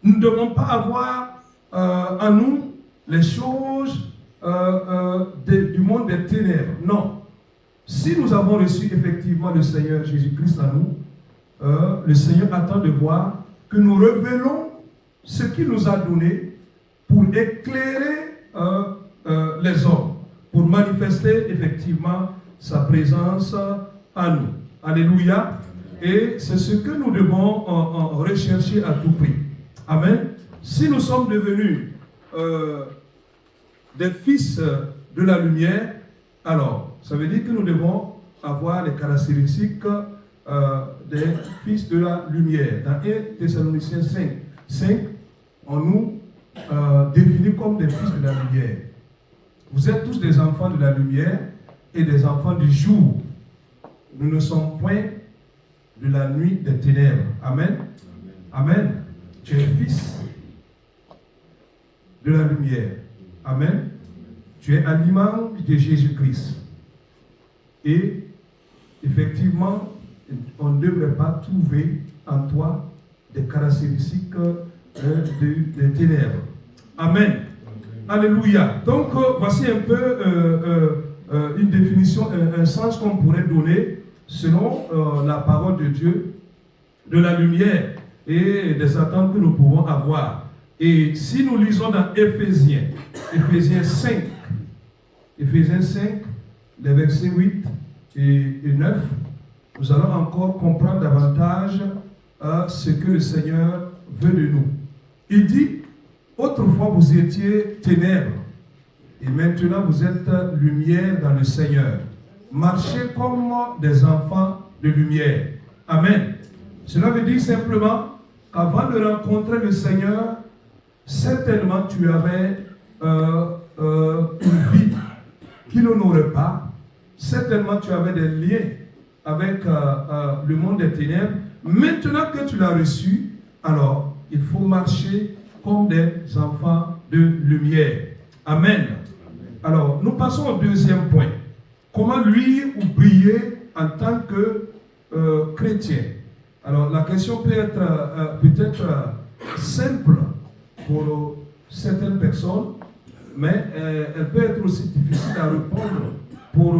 Nous ne devons pas avoir en nous les choses du monde des ténèbres. Non. Si nous avons reçu effectivement le Seigneur Jésus-Christ en nous, le Seigneur attend de voir que nous révélons ce qu'il nous a donné pour éclairer les hommes, pour manifester effectivement sa présence en nous. Alléluia. Et c'est ce que nous devons rechercher à tout prix. Amen. Si nous sommes devenus des fils de la lumière, alors ça veut dire que nous devons avoir les caractéristiques des fils de la lumière. Dans 1 Thessaloniciens 5, on nous définit comme des fils de la lumière. Vous êtes tous des enfants de la lumière et des enfants du jour. Nous ne sommes point de la nuit des ténèbres. Amen. Amen. Tu es fils de la lumière. Amen. Tu es à l'image de Jésus-Christ. Et effectivement, on ne devrait pas trouver en toi des caractéristiques des ténèbres. Amen. Alléluia. Donc, voici un peu une définition, un sens qu'on pourrait donner selon la parole de Dieu, de la lumière et des attentes que nous pouvons avoir. Et si nous lisons dans Éphésiens 5, les versets 8 et 9, nous allons encore comprendre davantage ce que le Seigneur veut de nous. Il dit, autrefois vous étiez ténèbres, et maintenant vous êtes lumière dans le Seigneur. Marchez comme des enfants de lumière. Amen. Cela veut dire simplement qu'avant de rencontrer le Seigneur, certainement tu avais une vie qu'il n'aurait pas. Certainement tu avais des liens avec le monde des ténèbres. Maintenant que tu l'as reçu, alors il faut marcher comme des enfants de lumière. Amen. Alors, nous passons au deuxième point. Comment luire ou briller en tant que chrétien? Alors, la question peut être peut-être simple pour certaines personnes, mais elle peut être aussi difficile à répondre pour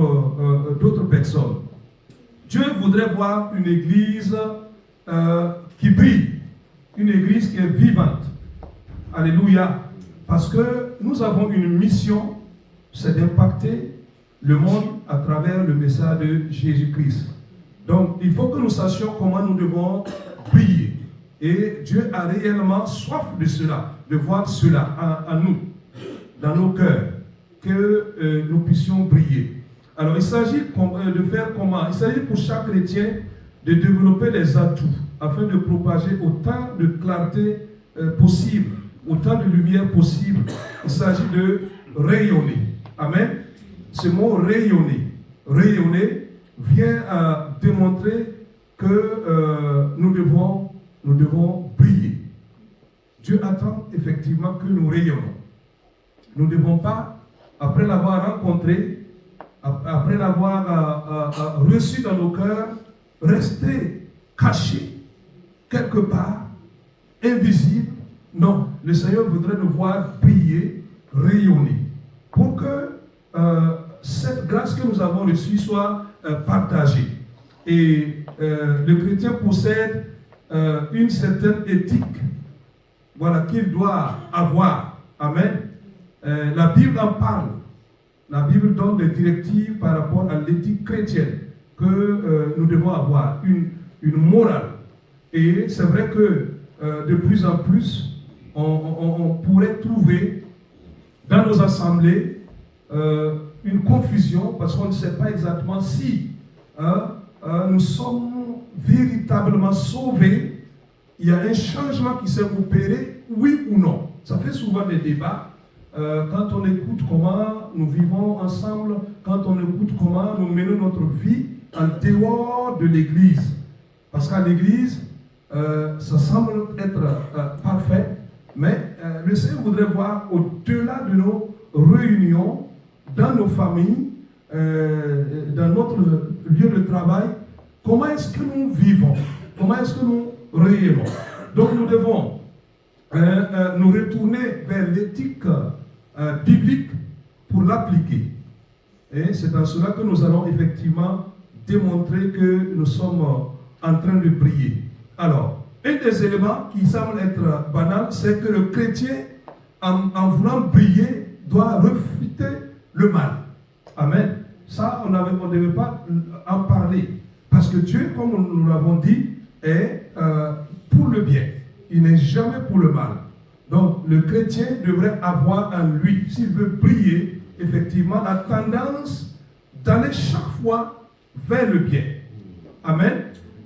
d'autres personnes. Dieu voudrait voir une église qui brille, une église qui est vivante. Alléluia. Parce que nous avons une mission, c'est d'impacter le monde à travers le message de Jésus-Christ. Donc, il faut que nous sachions comment nous devons briller. Et Dieu a réellement soif de cela, de voir cela en nous, dans nos cœurs, que nous puissions briller. Alors, il s'agit de faire comment? Il s'agit pour chaque chrétien de développer les atouts afin de propager autant de clarté possible, autant de lumière possible. Il s'agit de rayonner. Amen. Ce mot rayonner, vient à démontrer que nous devons briller. Dieu attend effectivement que nous rayonnons. Nous ne devons pas, après l'avoir rencontré, après l'avoir reçu dans nos cœurs, rester cachés quelque part, invisibles. Non, le Seigneur voudrait nous voir briller, rayonner, pour que cette grâce que nous avons reçue soit partagée. Et le chrétien possède une certaine éthique, voilà, qu'il doit avoir. Amen. La Bible en parle. La Bible donne des directives par rapport à l'éthique chrétienne que nous devons avoir, une morale. Et c'est vrai que de plus en plus, on pourrait trouver dans nos assemblées une confusion parce qu'on ne sait pas exactement si nous sommes véritablement sauvés. Il y a un changement qui s'est opéré, oui ou non. Ça fait souvent des débats quand on écoute comment nous vivons ensemble, quand on écoute comment nous menons notre vie en dehors de l'Église. Parce qu'à l'Église, ça semble être parfait, mais le Seigneur voudrait voir au-delà de nos réunions, dans nos familles, dans notre lieu de travail, comment est-ce que nous vivons, comment est-ce que nous rayonnons. Donc nous devons nous retourner vers l'éthique biblique pour l'appliquer. Et c'est dans cela que nous allons effectivement démontrer que nous sommes en train de briller. Alors, un des éléments qui semble être banal, c'est que le chrétien, en voulant briller, doit refuter le mal. Amen. Ça, on ne devait pas en parler. Parce que Dieu, comme nous l'avons dit, est pour le bien. Il n'est jamais pour le mal. Donc, le chrétien devrait avoir en lui, s'il veut briller, effectivement, la tendance d'aller chaque fois vers le bien. Amen.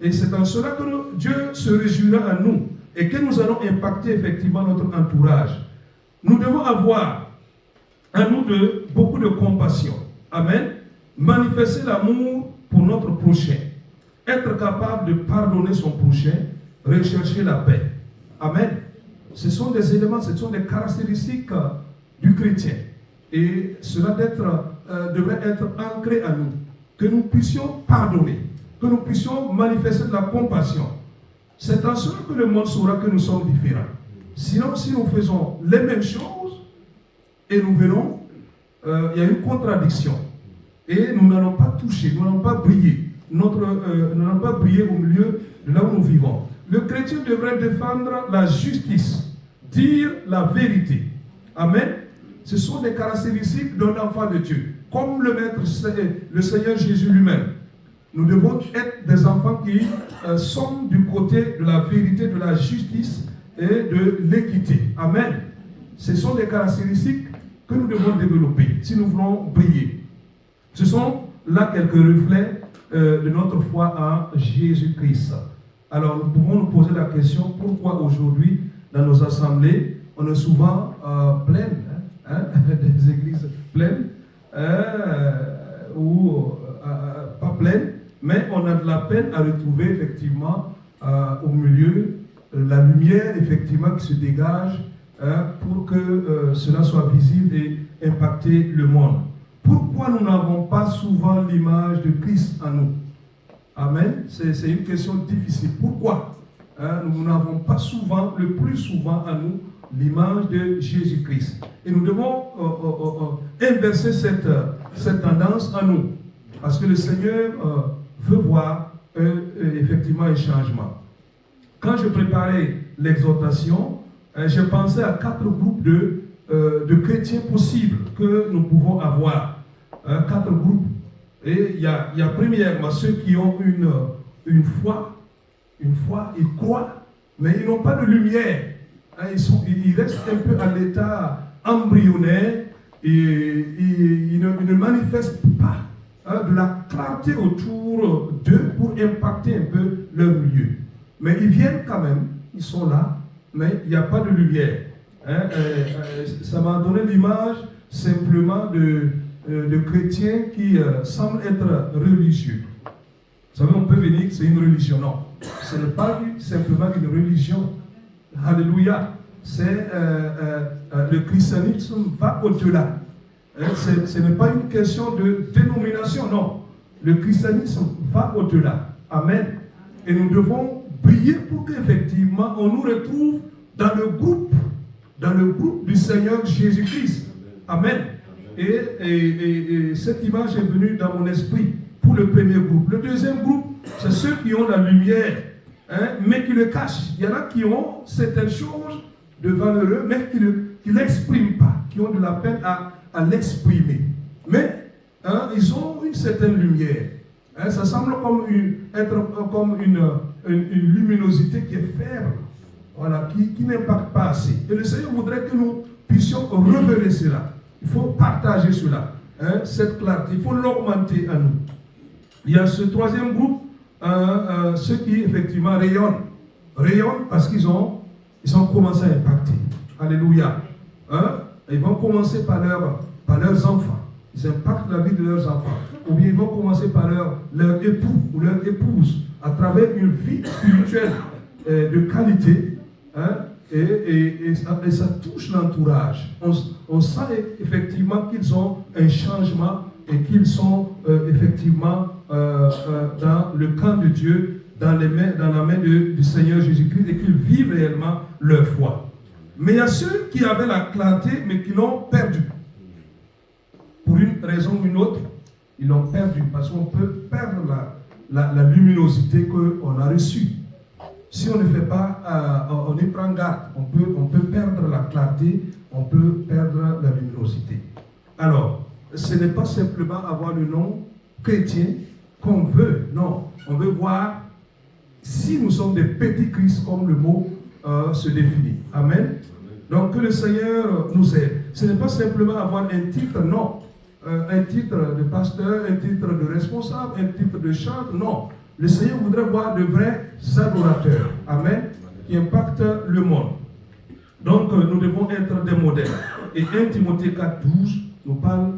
Et c'est en cela que Dieu se réjouira en nous et que nous allons impacter effectivement notre entourage. Nous devons avoir en nous beaucoup de compassion. Amen. Manifester l'amour pour notre prochain. Être capable de pardonner son prochain. Rechercher la paix. Amen. Ce sont des éléments, ce sont des caractéristiques du chrétien. Et cela devrait être ancré en nous. Que nous puissions pardonner. Que nous puissions manifester de la compassion. C'est en cela que le monde saura que nous sommes différents. Sinon, si nous faisons les mêmes choses, et nous verrons, il y a une contradiction. Et nous n'allons pas toucher, nous n'allons pas briller. Nous n'allons pas briller au milieu de là où nous vivons. Le chrétien devrait défendre la justice, dire la vérité. Amen. Ce sont des caractéristiques d'un enfant de Dieu. Comme le Seigneur Jésus lui-même. Nous devons être des enfants qui sont du côté de la vérité, de la justice et de l'équité. Amen. Ce sont des caractéristiques que nous devons développer si nous voulons briller. Ce sont là quelques reflets de notre foi en Jésus-Christ. Alors nous pouvons nous poser la question, pourquoi aujourd'hui, dans nos assemblées, on est souvent pleines, des églises pleines, ou pas pleines, mais on a de la peine à retrouver effectivement au milieu la lumière effectivement qui se dégage pour que cela soit visible et impacter le monde. Pourquoi nous n'avons pas souvent l'image de Christ en nous? Amen. C'est une question difficile. Pourquoi nous n'avons pas souvent, le plus souvent en nous, l'image de Jésus-Christ? Et nous devons inverser cette tendance en nous. Parce que le Seigneur veut voir effectivement un changement. Quand je préparais l'exhortation, j'ai pensé à 4 groupes de chrétiens possibles que nous pouvons avoir. 4 groupes. Et il y a premièrement ceux qui ont une foi, ils croient, mais ils n'ont pas de lumière. Ils restent un peu à l'état embryonnaire et ils ne manifestent pas de la clarté autour d'eux pour impacter un peu leur milieu. Mais ils viennent quand même, ils sont là, mais il n'y a pas de lumière. Ça m'a donné l'image simplement de chrétiens qui semblent être religieux. Vous savez, on peut venir, c'est une religion. Non, ce n'est pas simplement une religion. Alléluia. Le christianisme va au-delà. Ce n'est pas une question de dénomination, non. Le christianisme va au-delà. Amen. Et nous devons briller pour qu'effectivement on nous retrouve dans le groupe du Seigneur Jésus-Christ. Amen. Et cette image est venue dans mon esprit pour le premier groupe. Le deuxième groupe, c'est ceux qui ont la lumière, mais qui le cachent. Il y en a qui ont certaines choses de valeureux, mais qui ne l'expriment pas, qui ont de la peine à l'exprimer. Mais ils ont une certaine lumière. Ça semble être comme une luminosité qui est faible. voilà, qui n'impactent pas assez. Et le Seigneur voudrait que nous puissions révéler cela. Il faut partager cela, hein, cette clarté. Il faut l'augmenter à nous. Il y a ce troisième groupe, ceux qui effectivement rayonnent. Rayonnent parce qu'ils ont commencé à impacter. Alléluia. Hein? Ils vont commencer par leurs enfants. Ils impactent la vie de leurs enfants. Ou bien ils vont commencer par leur époux ou leur épouse à travers une vie spirituelle de qualité. Hein? Et ça touche l'entourage. On sent effectivement qu'ils ont un changement et qu'ils sont effectivement dans le camp de Dieu, dans la main du Seigneur Jésus-Christ, et qu'ils vivent réellement leur foi. Mais il y a ceux qui avaient la clarté, mais qui l'ont perdue. Pour une raison ou une autre, ils l'ont perdue, parce qu'on peut perdre la luminosité qu'on a reçue. Si on ne fait pas, on y prend garde, on peut perdre la clarté, on peut perdre la luminosité. Alors, ce n'est pas simplement avoir le nom chrétien qu'on veut, non. On veut voir si nous sommes des petits Christ, comme le mot se définit. Amen. Donc, que le Seigneur nous aide. Ce n'est pas simplement avoir un titre, non. Un titre de pasteur, un titre de responsable, un titre de chantre, non. Le Seigneur voudrait voir de vrais adorateurs, amen, qui impactent le monde. Donc, nous devons être des modèles. Et 1 Timothée 4,12 nous parle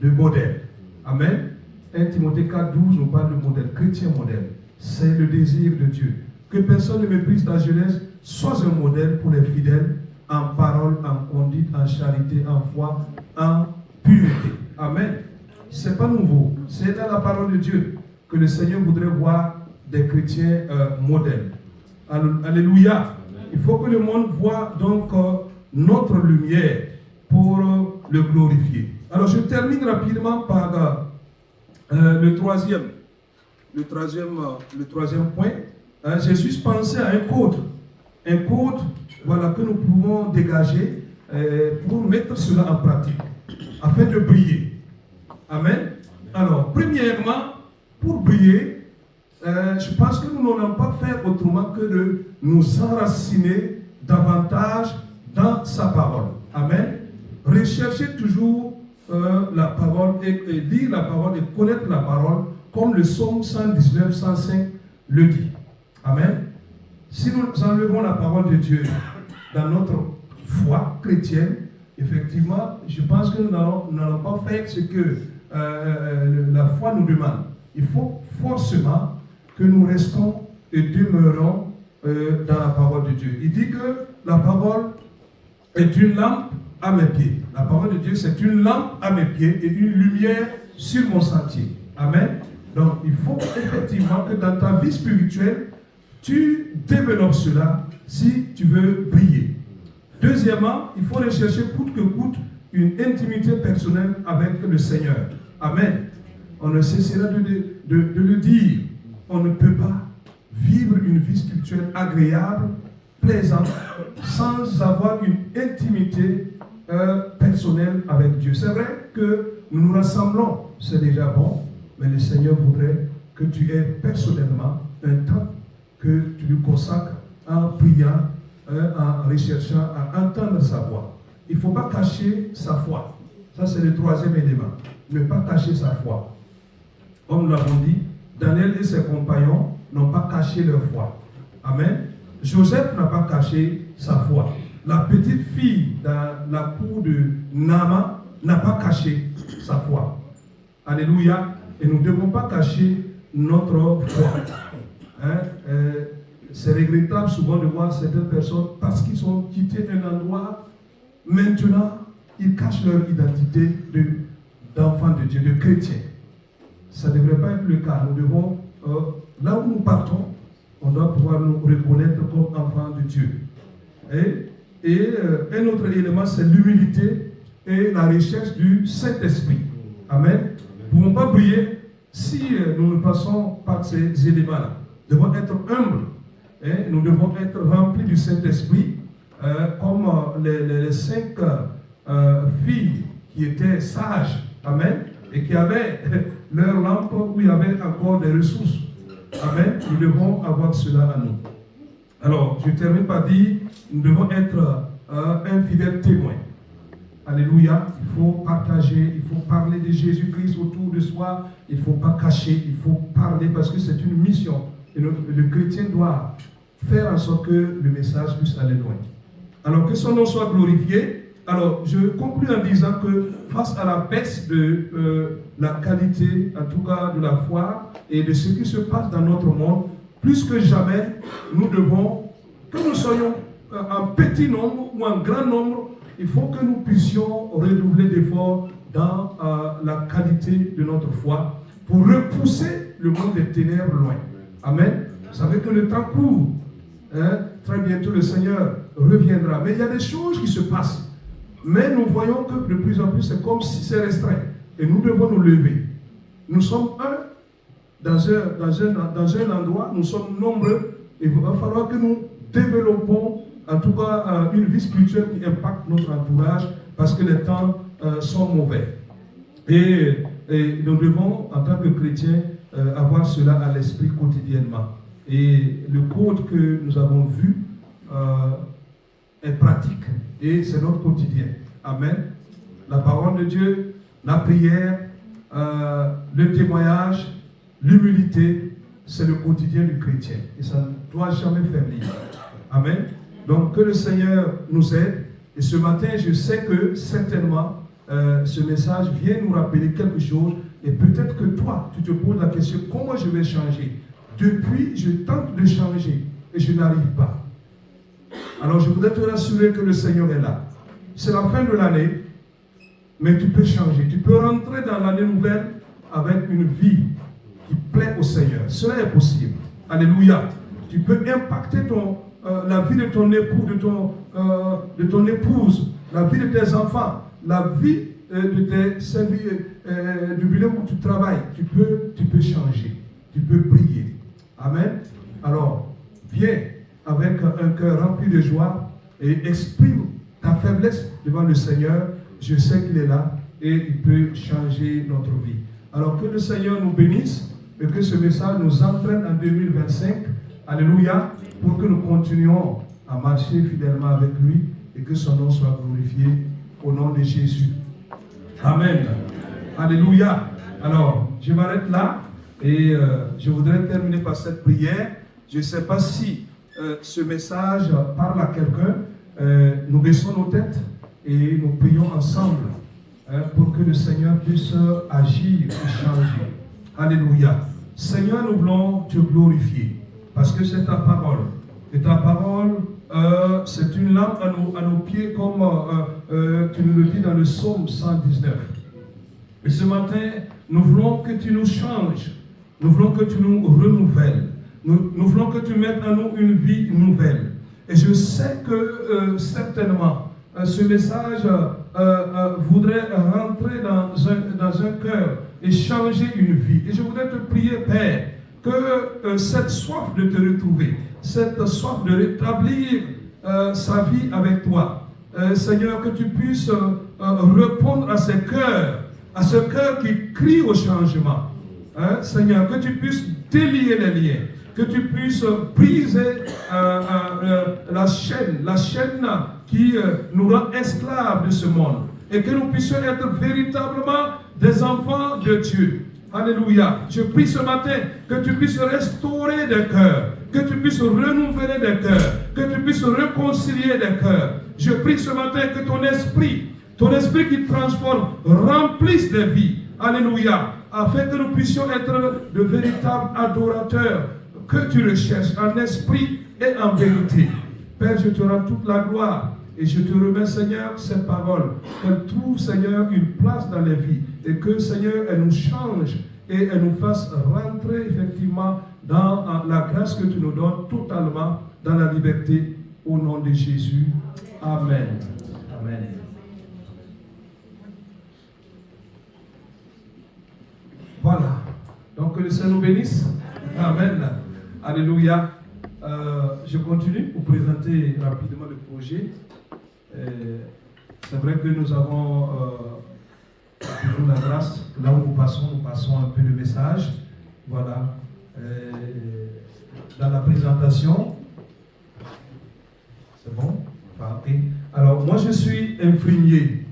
de modèle. Amen. 1 Timothée 4,12 nous parle de modèle, chrétien modèle. C'est le désir de Dieu. Que personne ne méprise ta jeunesse, sois un modèle pour les fidèles, en parole, en conduite, en charité, en foi, en pureté. Amen. Ce n'est pas nouveau. C'est dans la parole de Dieu que le Seigneur voudrait voir des chrétiens modèles. Alléluia. Il faut que le monde voit donc notre lumière pour le glorifier. Alors je termine rapidement par le troisième point. J'ai juste pensé à un code. Un code, voilà, que nous pouvons dégager pour mettre cela en pratique, afin de briller. Amen. Alors, premièrement, pour briller, je pense que nous n'allons pas faire autrement que de nous enraciner davantage dans sa parole. Amen. Rechercher toujours la parole et lire la parole et connaître la parole, comme le psaume 119, 105 le dit. Amen. Si nous enlevons la parole de Dieu dans notre foi chrétienne, effectivement, je pense que nous n'allons pas faire ce que la foi nous demande. Il faut forcément que nous restons et demeurons dans la parole de Dieu. Il dit que la parole est une lampe à mes pieds. La parole de Dieu, c'est une lampe à mes pieds et une lumière sur mon sentier. Amen. Donc, il faut effectivement que dans ta vie spirituelle, tu développes cela si tu veux briller. Deuxièmement, il faut rechercher coûte que coûte une intimité personnelle avec le Seigneur. Amen. On ne cessera de le dire. On ne peut pas vivre une vie spirituelle agréable, plaisante, sans avoir une intimité personnelle avec Dieu. C'est vrai que nous nous rassemblons, c'est déjà bon, mais le Seigneur voudrait que tu aies personnellement un temps que tu lui consacres en priant, en recherchant à entendre sa voix. Il ne faut pas cacher sa foi. Ça, c'est le troisième élément. Ne pas cacher sa foi. Comme nous l'avons dit, Daniel et ses compagnons n'ont pas caché leur foi. Amen. Joseph n'a pas caché sa foi. La petite fille dans la cour de Naaman n'a pas caché sa foi. Alléluia. Et nous ne devons pas cacher notre foi. C'est regrettable souvent de voir certaines personnes, parce qu'ils ont quitté un endroit, maintenant, ils cachent leur identité d'enfants de Dieu, de chrétiens. Ça ne devrait pas être le cas. Nous devons, là où nous partons, on doit pouvoir nous reconnaître comme enfants de Dieu. Et un autre élément, c'est l'humilité et la recherche du Saint-Esprit. Amen. Nous ne pouvons pas briller si nous ne passons par ces éléments-là. Nous devons être humbles. Nous devons être remplis du Saint-Esprit, comme les 5 filles qui étaient sages. Amen. Et qui avaient leur lampe où il y avait encore des ressources. Amen. Nous devons avoir cela à nous. Alors, je termine par dire, nous devons être un fidèle témoin. Alléluia. Il faut partager, il faut parler de Jésus-Christ autour de soi. Il ne faut pas cacher, il faut parler parce que c'est une mission. Et le chrétien doit faire en sorte que le message puisse aller loin. Alors, que son nom soit glorifié. Alors, je conclue en disant que face à la baisse de la qualité, en tout cas de la foi, et de ce qui se passe dans notre monde, plus que jamais, nous devons, que nous soyons en petit nombre ou en grand nombre, il faut que nous puissions redoubler d'efforts dans la qualité de notre foi pour repousser le monde des ténèbres loin. Amen. Vous savez que le temps court. Hein? Très bientôt le Seigneur reviendra. Mais il y a des choses qui se passent. Mais nous voyons que de plus en plus, c'est comme si c'est restreint. Et nous devons nous lever. Nous sommes dans un endroit, nous sommes nombreux. Et il va falloir que nous développons, en tout cas, une vie spirituelle qui impacte notre entourage, parce que les temps sont mauvais. Et nous devons, en tant que chrétiens, avoir cela à l'esprit quotidiennement. Et le code que nous avons vu est pratique. Et c'est notre quotidien. Amen. La parole de Dieu, la prière, le témoignage, l'humilité, c'est le quotidien du chrétien. Et ça ne doit jamais faiblir. Amen. Donc que le Seigneur nous aide. Et ce matin, je sais que certainement, ce message vient nous rappeler quelque chose. Et peut-être que toi, tu te poses la question, comment je vais changer? Depuis, je tente de changer et je n'arrive pas. Alors je voudrais te rassurer que le Seigneur est là. C'est la fin de l'année, mais tu peux changer. Tu peux rentrer dans l'année nouvelle avec une vie qui plaît au Seigneur. Cela est possible. Alléluia. Tu peux impacter la vie de ton époux, de ton épouse, la vie de tes enfants, la vie de tes serviteurs, du bureau où tu travailles. Tu peux changer. Tu peux briller. Amen. Alors, viens avec un cœur rempli de joie et exprime ta faiblesse devant le Seigneur. Je sais qu'il est là et il peut changer notre vie. Alors que le Seigneur nous bénisse et que ce message nous entraîne en 2025. Alléluia. Pour que nous continuions à marcher fidèlement avec lui et que son nom soit glorifié au nom de Jésus. Amen. Alléluia. Alors, je m'arrête là et je voudrais terminer par cette prière. Je ne sais pas si ce message parle à quelqu'un. Nous baissons nos têtes et nous prions ensemble pour que le Seigneur puisse agir et changer. Alléluia. Seigneur, nous voulons te glorifier parce que c'est ta parole. Et ta parole, c'est une lampe à nos pieds comme tu nous le dis dans le psaume 119. Et ce matin, nous voulons que tu nous changes. Nous voulons que tu nous renouvelles. Nous voulons que tu mettes en nous une vie nouvelle. Et je sais que certainement, ce message voudrait rentrer dans un cœur et changer une vie. Et je voudrais te prier, Père, que cette soif de te retrouver, cette soif de rétablir sa vie avec toi, Seigneur, que tu puisses répondre à ce cœur qui crie au changement. Hein, Seigneur, que tu puisses délier les liens, que tu puisses briser la chaîne qui nous rend esclaves de ce monde, et que nous puissions être véritablement des enfants de Dieu. Alléluia. Je prie ce matin que tu puisses restaurer des cœurs, que tu puisses renouveler des cœurs, que tu puisses réconcilier des cœurs. Je prie ce matin que ton esprit qui transforme, remplisse des vies. Alléluia. Afin que nous puissions être de véritables adorateurs que tu recherches en esprit et en vérité. Père, je te rends toute la gloire et je te remets, Seigneur, ces paroles. Qu'elles trouvent, Seigneur, une place dans les vies et que, Seigneur, elles nous changent et elles nous fassent rentrer effectivement dans la grâce que tu nous donnes totalement dans la liberté au nom de Jésus. Amen. Amen. Voilà. Donc que le Seigneur nous bénisse. Amen. Alléluia. Je continue pour présenter rapidement le projet. C'est vrai que nous avons toujours la grâce. Là où nous passons un peu le message. Voilà. Dans la présentation, Voilà, ok. Alors, moi, je suis infirmier,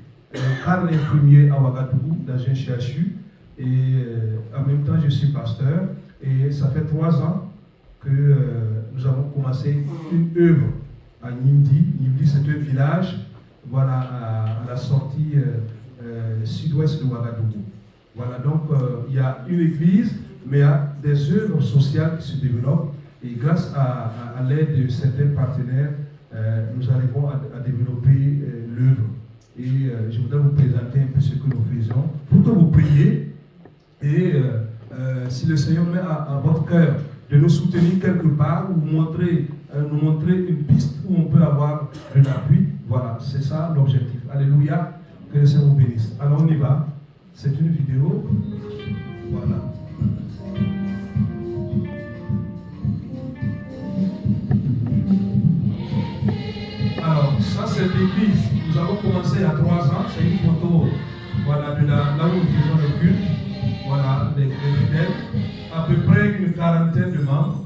cadre infirmier à Ouagadougou, dans un CHU, et en même temps, je suis pasteur, et ça fait 3 ans que nous avons commencé une œuvre à Nimdi. Nimdi, c'est un village, voilà, à la sortie sud-ouest de Ouagadougou. Voilà, donc il y a une église, mais il y a des œuvres sociales qui se développent, et grâce à l'aide de certains partenaires, nous arrivons à développer l'œuvre. Et je voudrais vous présenter un peu ce que nous faisons, pour que vous priez, et si le Seigneur met à votre cœur de nous soutenir quelque part, ou nous montrer une piste où on peut avoir un appui, voilà, c'est ça l'objectif. Alléluia, que le Seigneur vous bénisse. Alors on y va, c'est une vidéo, voilà. Alors, ça c'est l'église. Nous avons commencé il y a 3 ans. C'est une photo, voilà, de là où nous faisons le culte. Voilà, les fidèles. À peu près une 40aine de membres.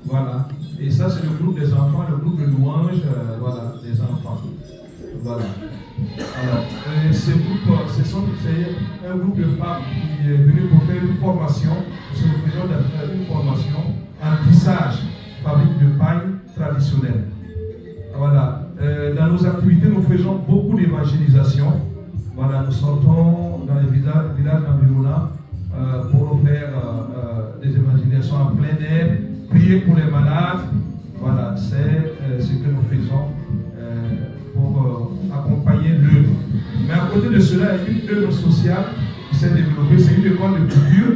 Voilà. Et ça c'est le groupe des enfants, le groupe de louanges, voilà, des enfants. Voilà. Alors, c'est un groupe de femmes qui est venu pour faire une formation. Nous faisons une formation en tissage, fabrique de paille traditionnelle. Voilà. Dans nos activités, nous faisons beaucoup d'évangélisation. Voilà, nous sortons dans les villages environnants pour faire des évangélisations en plein air, prier pour les malades. Voilà, c'est ce que nous faisons pour accompagner l'œuvre. Mais à côté de cela, il y a une œuvre sociale qui s'est développée. C'est une école de culture.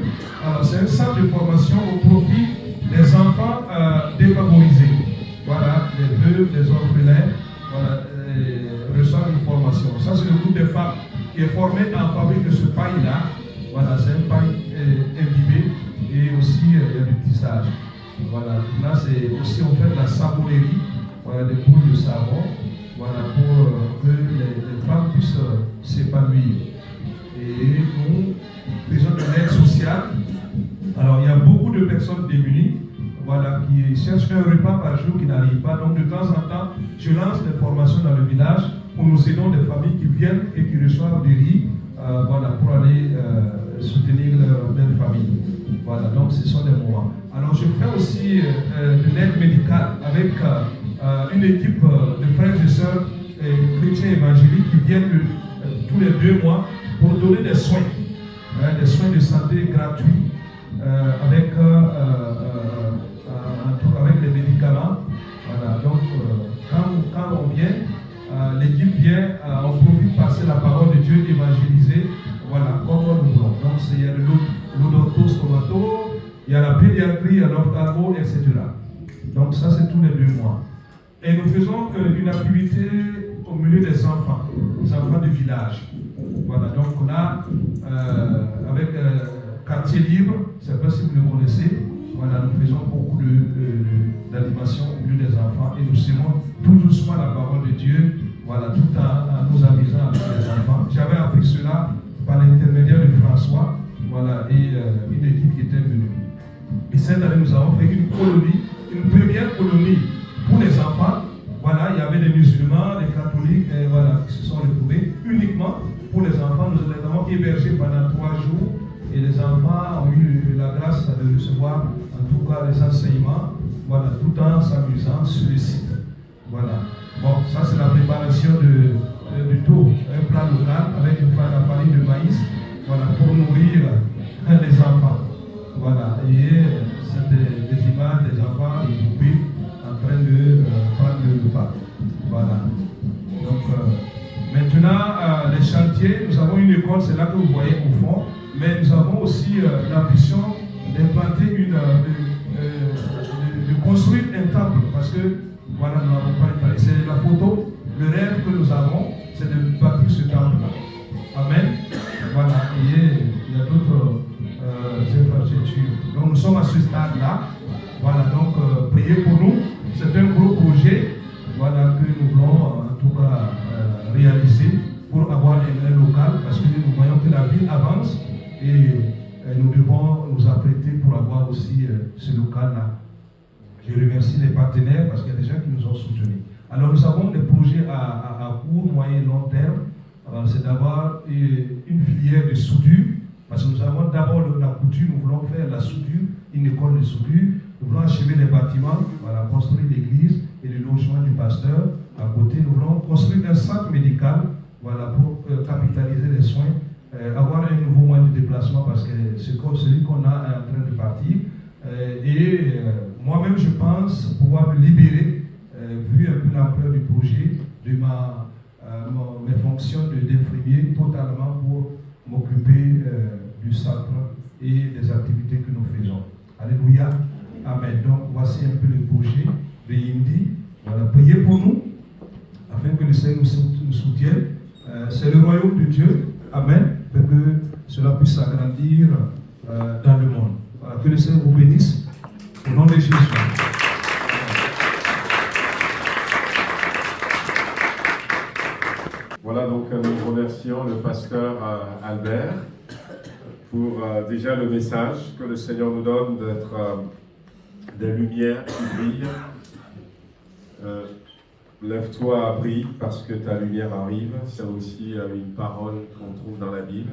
C'est un centre de formation au profit des enfants défavorisés. Voilà, les veuves, les orphelins, voilà, reçoivent une formation. Ça, c'est le groupe de femmes qui est formé en fabrique de ce paille-là. Voilà, c'est un paille imbibé et aussi il y a du tissage. Voilà, là, c'est aussi on fait de la savonnerie, voilà, des boules de savon, voilà, pour que les femmes puissent s'épanouir. Et nous faisons de l'aide sociale. Alors, il y a beaucoup de personnes démunies. Voilà, qui cherchent un repas par jour qui n'arrive pas. Donc de temps en temps, je lance des formations dans le village où nous aidons des familles qui viennent et qui reçoivent du riz, voilà, pour aller soutenir leur famille. Voilà, donc ce sont des moments. Alors je fais aussi de l'aide médicale avec une équipe de frères et sœurs chrétiens évangéliques qui viennent tous les 2 mois pour donner des soins de santé gratuits avec les médicaments. Voilà, donc quand on vient, l'équipe vient, on profite de passer la parole de Dieu, évangéliser, voilà, comme nous voulons. Donc il y a de l'odontostomato, il y a la pédiatrie, il y a l'ophtalmo, etc. Donc ça c'est tous les 2 mois. Et nous faisons une activité au milieu des enfants du village. Voilà, donc on a avec quartier libre, je ne sais pas si vous le connaissez. Voilà, nous faisons beaucoup d'animation au milieu des enfants et nous semons tout doucement la parole de Dieu, voilà, tout en nous amusant avec les enfants. J'avais appris cela par l'intermédiaire de François, voilà, et une équipe qui était venue. Et cette année, nous avons fait une première colonie pour les enfants. Voilà, il y avait des musulmans, des catholiques, et voilà, qui se sont retrouvés uniquement pour les enfants. Nous les avons hébergés pendant 3 jours. Et les enfants ont eu la grâce de recevoir, en tout cas, les enseignements, voilà, tout en s'amusant sur le site. Voilà. Bon, ça c'est la préparation du tour, un plat local avec la farine de maïs, voilà, pour nourrir les enfants. Voilà. Et c'est des images des enfants, des poupées, en train de prendre le repas. Voilà. Donc, maintenant, les chantiers, nous avons une école, c'est là que vous voyez au fond. Mais nous avons aussi l'ambition d'implanter de construire un temple, parce que voilà, nous n'avons pas étalé. C'est la photo, le rêve que nous avons, c'est de bâtir ce temple-là. Amen. Voilà, et il y a d'autres infrastructures. Donc nous sommes à ce stade-là. Voilà, donc priez pour nous. C'est un gros projet, voilà, que nous voulons en tout cas réaliser pour avoir un local, parce que nous voyons que la ville avance. Et nous devons nous apprêter pour avoir aussi ce local-là. Je remercie les partenaires parce qu'il y a des gens qui nous ont soutenus. Alors nous avons des projets projet à court, moyen et long terme, c'est d'avoir une filière de soudure, parce que nous avons d'abord la couture, nous voulons faire la soudure, une école de soudure, nous voulons achever les bâtiments, voilà, construire l'église et le logement du pasteur. À côté, nous voulons construire un centre médical, voilà, pour capitaliser les soins, avoir un nouveau moyen de déplacement, parce que c'est comme celui qu'on a en train de partir. Moi-même, je pense pouvoir me libérer, vu un peu l'ampleur du projet, de mes fonctions d'infirmier totalement pour m'occuper du centre et des activités que nous faisons. Alléluia. Amen. Donc, voici un peu le projet de Yindi. Voilà, priez pour nous, afin que le Seigneur nous soutienne. C'est le royaume de Dieu. Amen. Pour que cela puisse s'agrandir dans le monde. Voilà, que le Seigneur vous bénisse. Au nom de Jésus. Voilà, donc nous remercions le pasteur Albert pour déjà le message que le Seigneur nous donne d'être des lumières qui brillent. Lève-toi, brille, parce que ta lumière arrive. C'est aussi une parole qu'on trouve dans la Bible.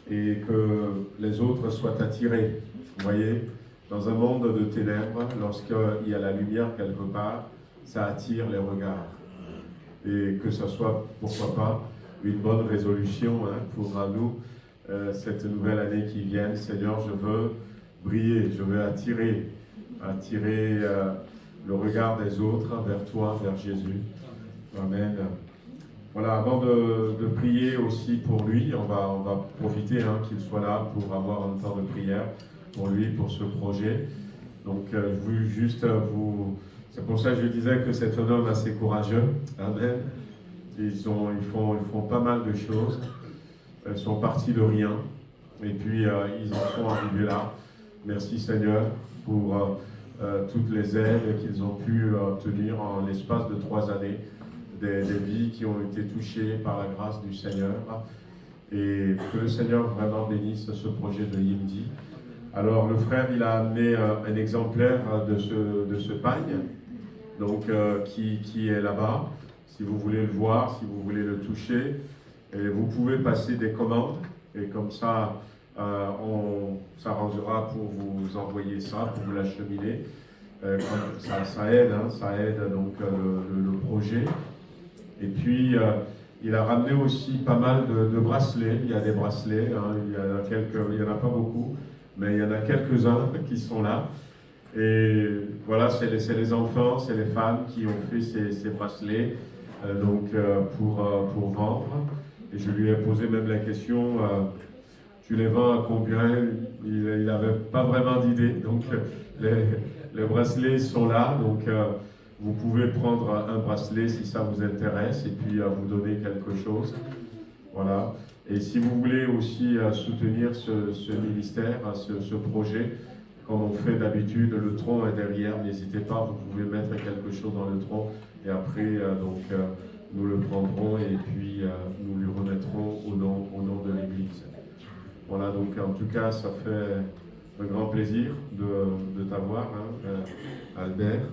Et que les autres soient attirés. Vous voyez, dans un monde de ténèbres, lorsqu'il y a la lumière quelque part, ça attire les regards. Et que ce soit, pourquoi pas, une bonne résolution pour nous, cette nouvelle année qui vient. Seigneur, je veux briller, je veux attirer le regard des autres vers toi, vers Jésus. Amen. Voilà, avant de prier aussi pour lui, on va profiter qu'il soit là pour avoir un temps de prière pour lui, pour ce projet. Donc, je veux juste vous... C'est pour ça que je disais que c'est un homme assez courageux. Amen. Ils font pas mal de choses. Ils sont partis de rien. Et puis, ils en sont arrivés là. Merci Seigneur pour toutes les aides qu'ils ont pu obtenir en l'espace de 3 années. Des vies qui ont été touchées par la grâce du Seigneur. Et que le Seigneur vraiment bénisse ce projet de Yindi. Alors, le frère, il a amené un exemplaire de ce pagne. Donc, qui est là-bas, si vous voulez le voir, si vous voulez le toucher. Et vous pouvez passer des commandes, et comme ça, on s'arrangera pour vous envoyer ça, pour vous l'acheminer. Ça aide donc le projet. Et puis, il a ramené aussi pas mal de bracelets. Il y a des bracelets, il y en a pas beaucoup, mais il y en a quelques-uns qui sont là. Et voilà, c'est les enfants, c'est les femmes qui ont fait ces bracelets pour vendre. Et je lui ai posé même la question, tu les vends à combien? Il n'avait pas vraiment d'idée. Donc les bracelets sont là, donc vous pouvez prendre un bracelet si ça vous intéresse et puis vous donner quelque chose. Voilà. Et si vous voulez aussi soutenir ce ministère, ce projet, comme on fait d'habitude, le tronc est derrière, n'hésitez pas, vous pouvez mettre quelque chose dans le tronc et après nous le prendrons et puis nous lui remettrons au nom de l'Église. Voilà, donc en tout cas, ça fait un grand plaisir de t'avoir, Albert.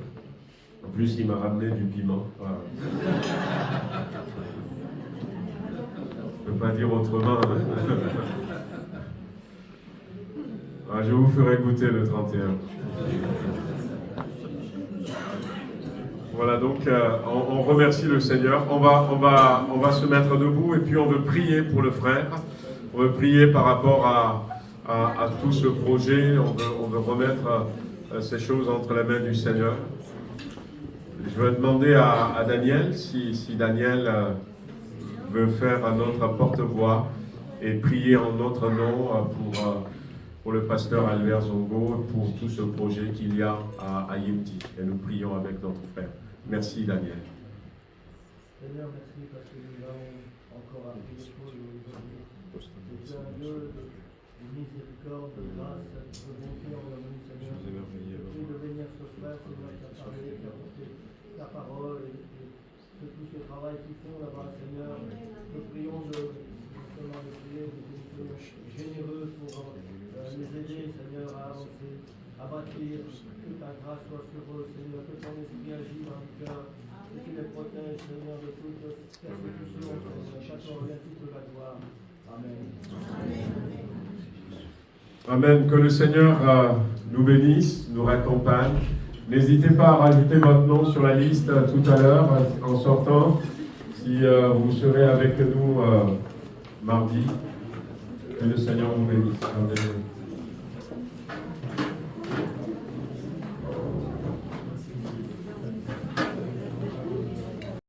En plus, il m'a ramené du piment. Voilà. Je ne peux pas dire autrement. Je vous ferai goûter le 31. Voilà, donc on remercie le Seigneur. On va se mettre debout et puis on veut prier pour le frère. On veut prier par rapport à tout ce projet. On veut remettre ces choses entre les mains du Seigneur. Je vais demander à Daniel si Daniel veut faire notre porte-voix et prier en notre nom pour le pasteur Albert Zongo, pour tout ce projet qu'il y a à Yindi. Et nous prions avec notre frère. Merci Daniel. Seigneur, merci parce que nous avons encore appris des choses aujourd'hui. C'est un Dieu de miséricorde, de grâce, de bonté en nous, Seigneur. Je prie de bénir ce frère, Seigneur, qui a parlé, qui a porté ta parole et tout ce travail qu'ils font là-bas, Seigneur. Nous prions de prier, de généreux pour les aider, Seigneur, à avancer, à bâtir, que ta grâce soit sur eux, Seigneur, que ton esprit agisse dans le cœur, que tu les protèges, Seigneur, de toute persécution, Seigneur, qu'à toi revient toute la gloire. Amen. Amen. Que le Seigneur nous bénisse, nous raccompagne. N'hésitez pas à rajouter votre nom sur la liste tout à l'heure en sortant, si vous serez avec nous mardi. Que le Seigneur vous bénisse. Amen.